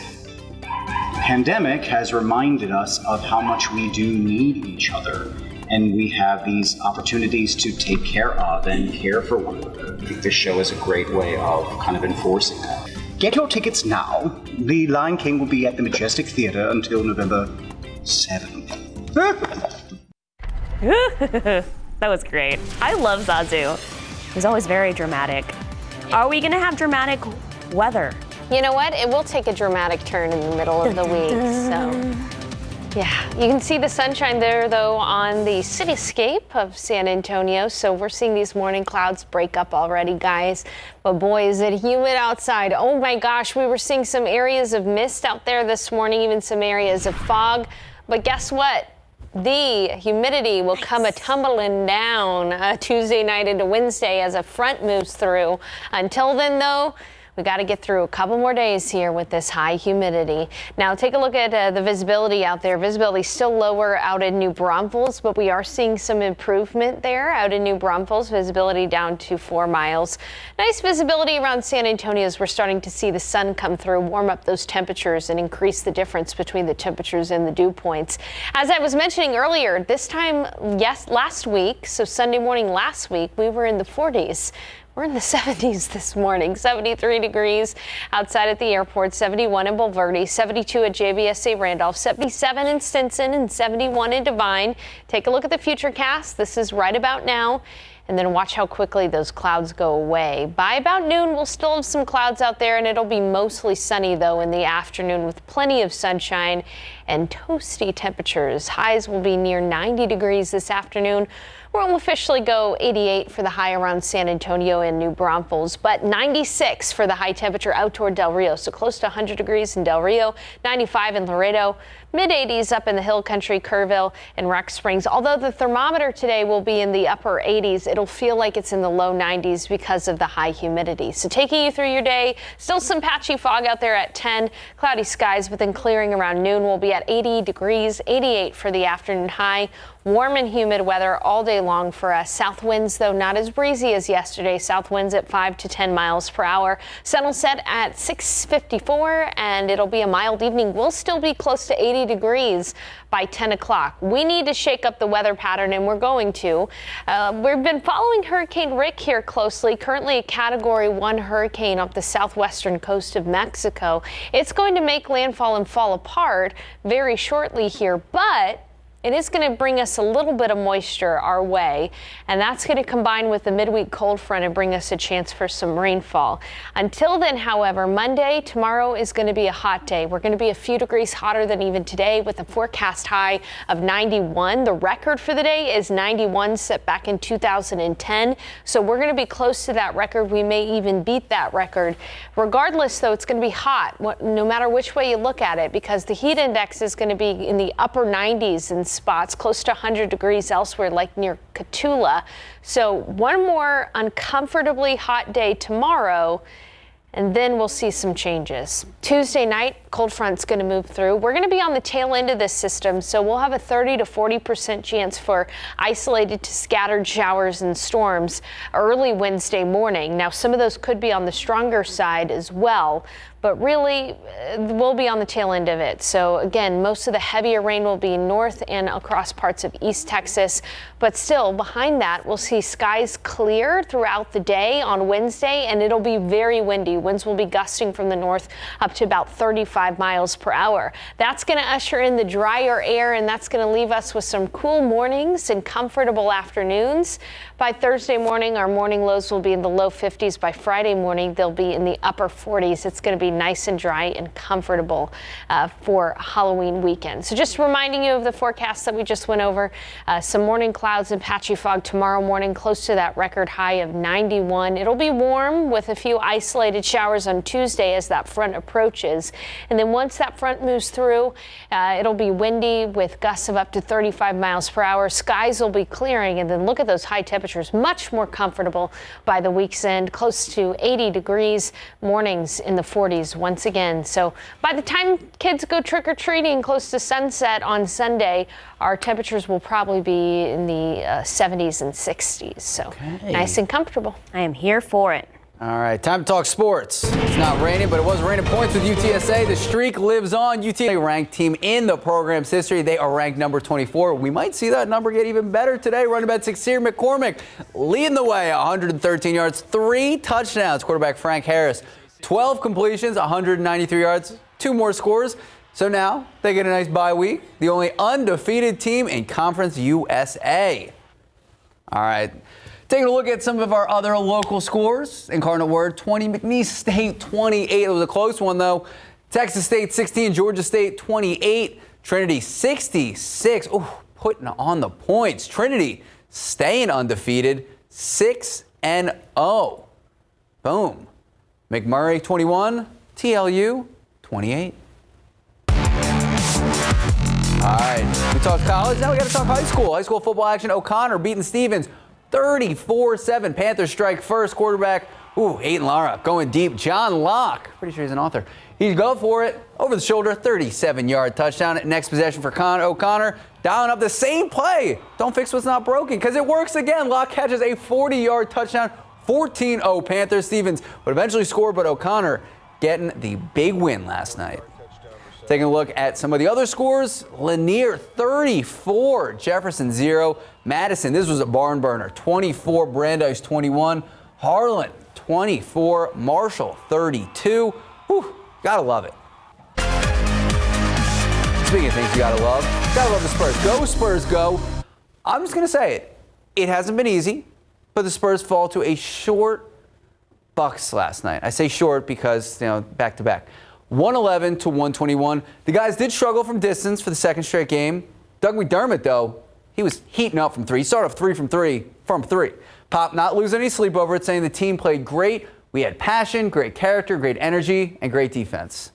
pandemic has reminded us of how much we do need each other, and we have these opportunities to take care of and care for one another. I think this show is a great way of kind of enforcing that. Get your tickets now. The Lion King will be at the Majestic Theater until November 7th. That was great. I love Zazu. He's always very dramatic. Are we going to have dramatic weather? You know what? It will take a dramatic turn in the middle of the week, so yeah. You can see the sunshine there, though, on the cityscape of San Antonio, so we're seeing these morning clouds break up already, guys. But boy, is it humid outside. Oh my gosh, we were seeing some areas of mist out there this morning, even some areas of fog. But guess what? The humidity will come a-tumbling down Tuesday night into Wednesday as a front moves through. Until then, though, we got to get through a couple more days here with this high humidity. Now, take a look at the visibility out there. Visibility still lower out in New Braunfels, but we are seeing some improvement there out in New Braunfels. Visibility down to 4 miles. Nice visibility around San Antonio as we're starting to see the sun come through, warm up those temperatures and increase the difference between the temperatures and the dew points. As I was mentioning earlier, this time, last week, so Sunday morning last week, we were in the 40s. We're in the 70s this morning, 73 degrees outside at the airport, 71 in Bulverde, 72 at GMSA Randolph, 77 in Stinson, and 71 in Devine. Take a look at the futurecast. This is right about now. and then watch how quickly those clouds go away. By about noon, we'll still have some clouds out there, and it'll be mostly sunny, though, in the afternoon with plenty of sunshine and toasty temperatures. Highs will be near 90 degrees this afternoon. We'll officially go 88 for the high around San Antonio and New Braunfels, but 96 for the high temperature out toward Del Rio, so close to 100 degrees in Del Rio, 95 in Laredo, mid-80s up in the Hill Country, Kerrville, and Rock Springs. Although the thermometer today will be in the upper 80s, it'll feel like it's in the low 90s because of the high humidity. So taking you through your day, still some patchy fog out there at 10, cloudy skies, but then clearing around noon. We'll be at 80 degrees, 88 for the afternoon high. Warm and humid weather all day long for us. South winds, though, not as breezy as yesterday. South winds at 5 to 10 miles per hour. Sun will set at 6:54, and it'll be a mild evening. We'll still be close to 80 degrees by 10 o'clock. We need to shake up the weather pattern, and we're going to. We've been following Hurricane Rick here closely, currently a Category 1 hurricane off the southwestern coast of Mexico. It's going to make landfall and fall apart very shortly here, but it is going to bring us a little bit of moisture our way, and that's going to combine with the midweek cold front and bring us a chance for some rainfall. Until then, however, Monday, tomorrow is going to be a hot day. We're going to be a few degrees hotter than even today with a forecast high of 91. The record for the day is 91, set back in 2010. So we're going to be close to that record. We may even beat that record. Regardless, though, it's going to be hot, no matter which way you look at it, because the heat index is going to be in the upper 90s in spots, close to 100 degrees elsewhere, like near Cotulla. So one more uncomfortably hot day tomorrow, and then we'll see some changes. Tuesday night, cold front's going to move through. We're going to be on the tail end of this system, so we'll have a 30 to 40% chance for isolated to scattered showers and storms early Wednesday morning. Now, some of those could be on the stronger side as well, but really we'll be on the tail end of it. So again, most of the heavier rain will be north and across parts of East Texas, but still behind that, we'll see skies clear throughout the day on Wednesday, and it'll be very windy. Winds will be gusting from the north up to about 35 miles per hour. That's going to usher in the drier air, and that's going to leave us with some cool mornings and comfortable afternoons. By Thursday morning, our morning lows will be in the low 50s. By Friday morning, they'll be in the upper 40s. It's going to be nice and dry and comfortable for Halloween weekend. So just reminding you of the forecast that we just went over. Some morning clouds and patchy fog tomorrow morning, close to that record high of 91. It'll be warm with a few isolated showers on Tuesday as that front approaches. And then once that front moves through, it'll be windy with gusts of up to 35 miles per hour. Skies will be clearing, and then look at those high temperatures, much more comfortable by the week's end, close to 80 degrees, mornings in the 40s once again. So by the time kids go trick-or-treating close to sunset on Sunday, our temperatures will probably be in the 70s and 60s. So nice and comfortable. I am here for it. All right, time to talk sports. It's not raining, but it was raining points with UTSA. The streak lives on. UTSA ranked team in the program's history. They are ranked number 24. We might see that number get even better today. Running back Sincere McCormick leading the way, 113 yards, 3 touchdowns. Quarterback Frank Harris, 12 completions, 193 yards, 2 more scores. So now they get a nice bye week. The only undefeated team in Conference USA. All right. Taking a look at some of our other local scores. Incarnate Word 20, McNeese State 28. It was a close one, though. Texas State 16, Georgia State 28, Trinity 66. Ooh, putting on the points. Trinity staying undefeated, 6-0. Boom. McMurray 21, TLU 28. All right, we talked college. Now we got to talk high school. High school football action. O'Connor beating Stevens 34-7. Panthers strike first. Quarterback, Hayden Lara going deep. John Locke, pretty sure he's an author. He's go for it. Over the shoulder, 37-yard touchdown. Next possession for O'Connor. Dialing up the same play. Don't fix what's not broken, because it works again. Locke catches a 40-yard touchdown. 14-0 Panthers. Stevens would eventually score, but O'Connor getting the big win last night. Taking a look at some of the other scores. Lanier 34, Jefferson 0, Madison, this was a barn burner, 24, Brandeis 21, Harlan 24, Marshall 32. Whew, gotta love it. Speaking of things you gotta love the Spurs. Go Spurs, go. I'm just gonna say it. It hasn't been easy, but the Spurs fall to a short Bucks last night. I say short because, back to back. 111 to 121. The guys did struggle from distance for the second straight game. Doug McDermott, though, he was heating up from three. He started off 3 from three. Pop not losing any sleep over it, saying the team played great. We had passion, great character, great energy, and great defense.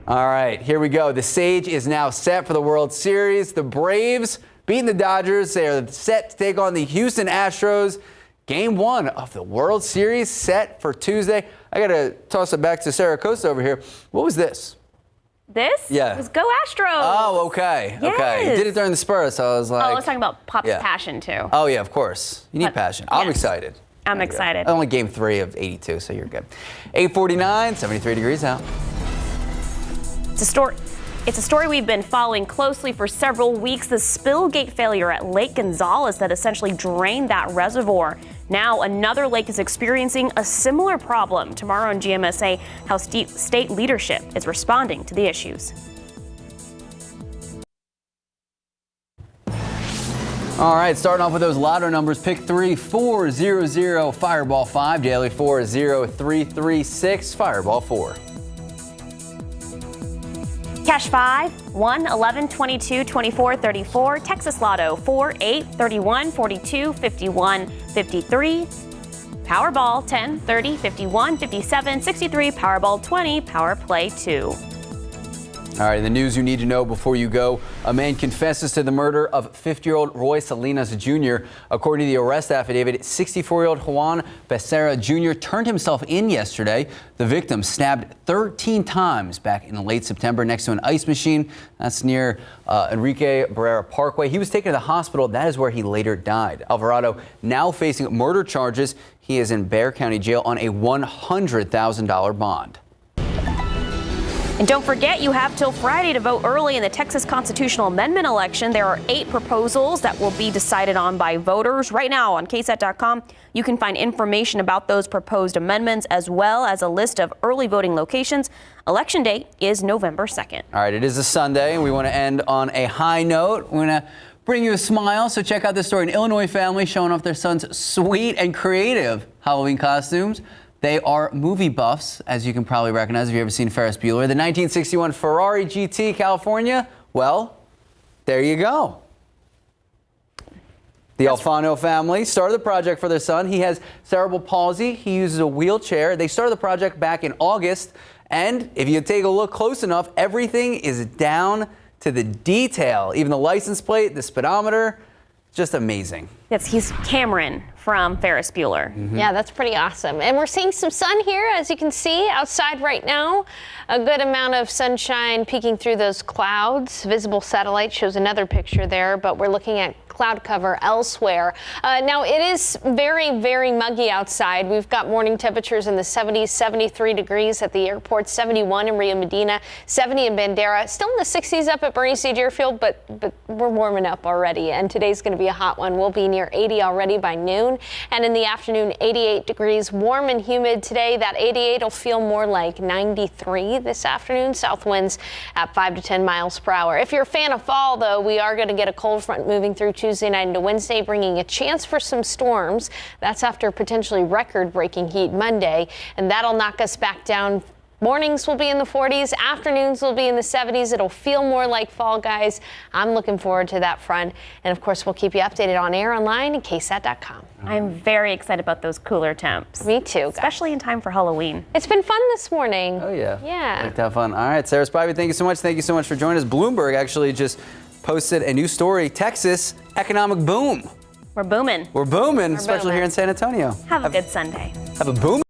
All right, here we go. The stage is now set for the World Series. The Braves beating the Dodgers. They are set to take on the Houston Astros. Game 1 of the World Series set for Tuesday. I got to toss it back to Sarah Costa over here. What was this? This? Yeah. It was Go Astros. Oh, okay. Yes. Okay. You did it during the Spurs, so I was like... I was talking about Pop's passion, too. Oh, yeah, of course. You need passion. I'm excited. I'm excited. Only game 3 of 82, so you're good. 8:49, 73 degrees out. It's a story we've been following closely for several weeks. The spillgate failure at Lake Gonzales that essentially drained that reservoir. Now another lake is experiencing a similar problem. Tomorrow on GMSA, how state leadership is responding to the issues. All right, starting off with those lotto numbers. Pick 3, 400, Fireball 5, daily 40336, Fireball 4. Cash 5, 1, 11, 22, 24, 34. Texas Lotto 4, 8, 31, 42, 51, 53. Powerball 10, 30, 51, 57, 63. Powerball 20, Power Play 2. All right, the news you need to know before you go. A man confesses to the murder of 50-year-old Roy Salinas Jr. According to the arrest affidavit, 64-year-old Juan Becerra Jr. turned himself in yesterday. The victim stabbed 13 times back in late September next to an ice machine. That's near Enrique Barrera Parkway. He was taken to the hospital. That is where he later died. Alvarado now facing murder charges. He is in Bexar County Jail on a $100,000 bond. And don't forget, you have till Friday to vote early in the Texas constitutional amendment election. There are 8 proposals that will be decided on by voters. Right now on KSAT.com, you can find information about those proposed amendments as well as a list of early voting locations. Election day is November 2nd. All right, it is a Sunday, and we want to end on a high note. We're going to bring you a smile, so check out this story. An Illinois family showing off their son's sweet and creative Halloween costumes. They are movie buffs, as you can probably recognize if you've ever seen Ferris Bueller. The 1961 Ferrari GT California, well, there you go. The Alfano family started the project for their son. He has cerebral palsy. He uses a wheelchair. They started the project back in August. And if you take a look close enough, everything is down to the detail. Even the license plate, the speedometer, just amazing. Yes, he's Cameron from Ferris Bueller. Yeah, that's pretty awesome. And we're seeing some sun here, as you can see outside right now. A good amount of sunshine peeking through those clouds. Visible satellite shows another picture there, but we're looking at cloud cover elsewhere. Now it is very, very muggy outside. We've got morning temperatures in the 70s, 73 degrees at the airport, 71 in Rio Medina, 70 in Bandera, still in the 60s up at Bernie C. Deerfield, but we're warming up already. And today's going to be a hot one. We'll be near 80 already by noon. And in the afternoon, 88 degrees, warm and humid today. That 88 will feel more like 93 this afternoon. South winds at 5 to 10 miles per hour. If you're a fan of fall, though, we are going to get a cold front moving through Tuesday night into Wednesday, bringing a chance for some storms. That's after potentially record-breaking heat Monday, and that'll knock us back down. Mornings will be in the 40s, afternoons will be in the 70s. It'll feel more like fall, guys. I'm looking forward to that front. And of course, we'll keep you updated on air, online, and KSAT.com. I'm very excited about those cooler temps. Me too, especially in time for Halloween. It's been fun this morning. Oh, yeah. Yeah. Like to have fun. All right, Sarah Spivey, thank you so much. Thank you so much for joining us. Bloomberg actually just posted a new story. Texas, economic boom. We're booming. We're booming, especially here in San Antonio. Have a good Sunday. Have a boom.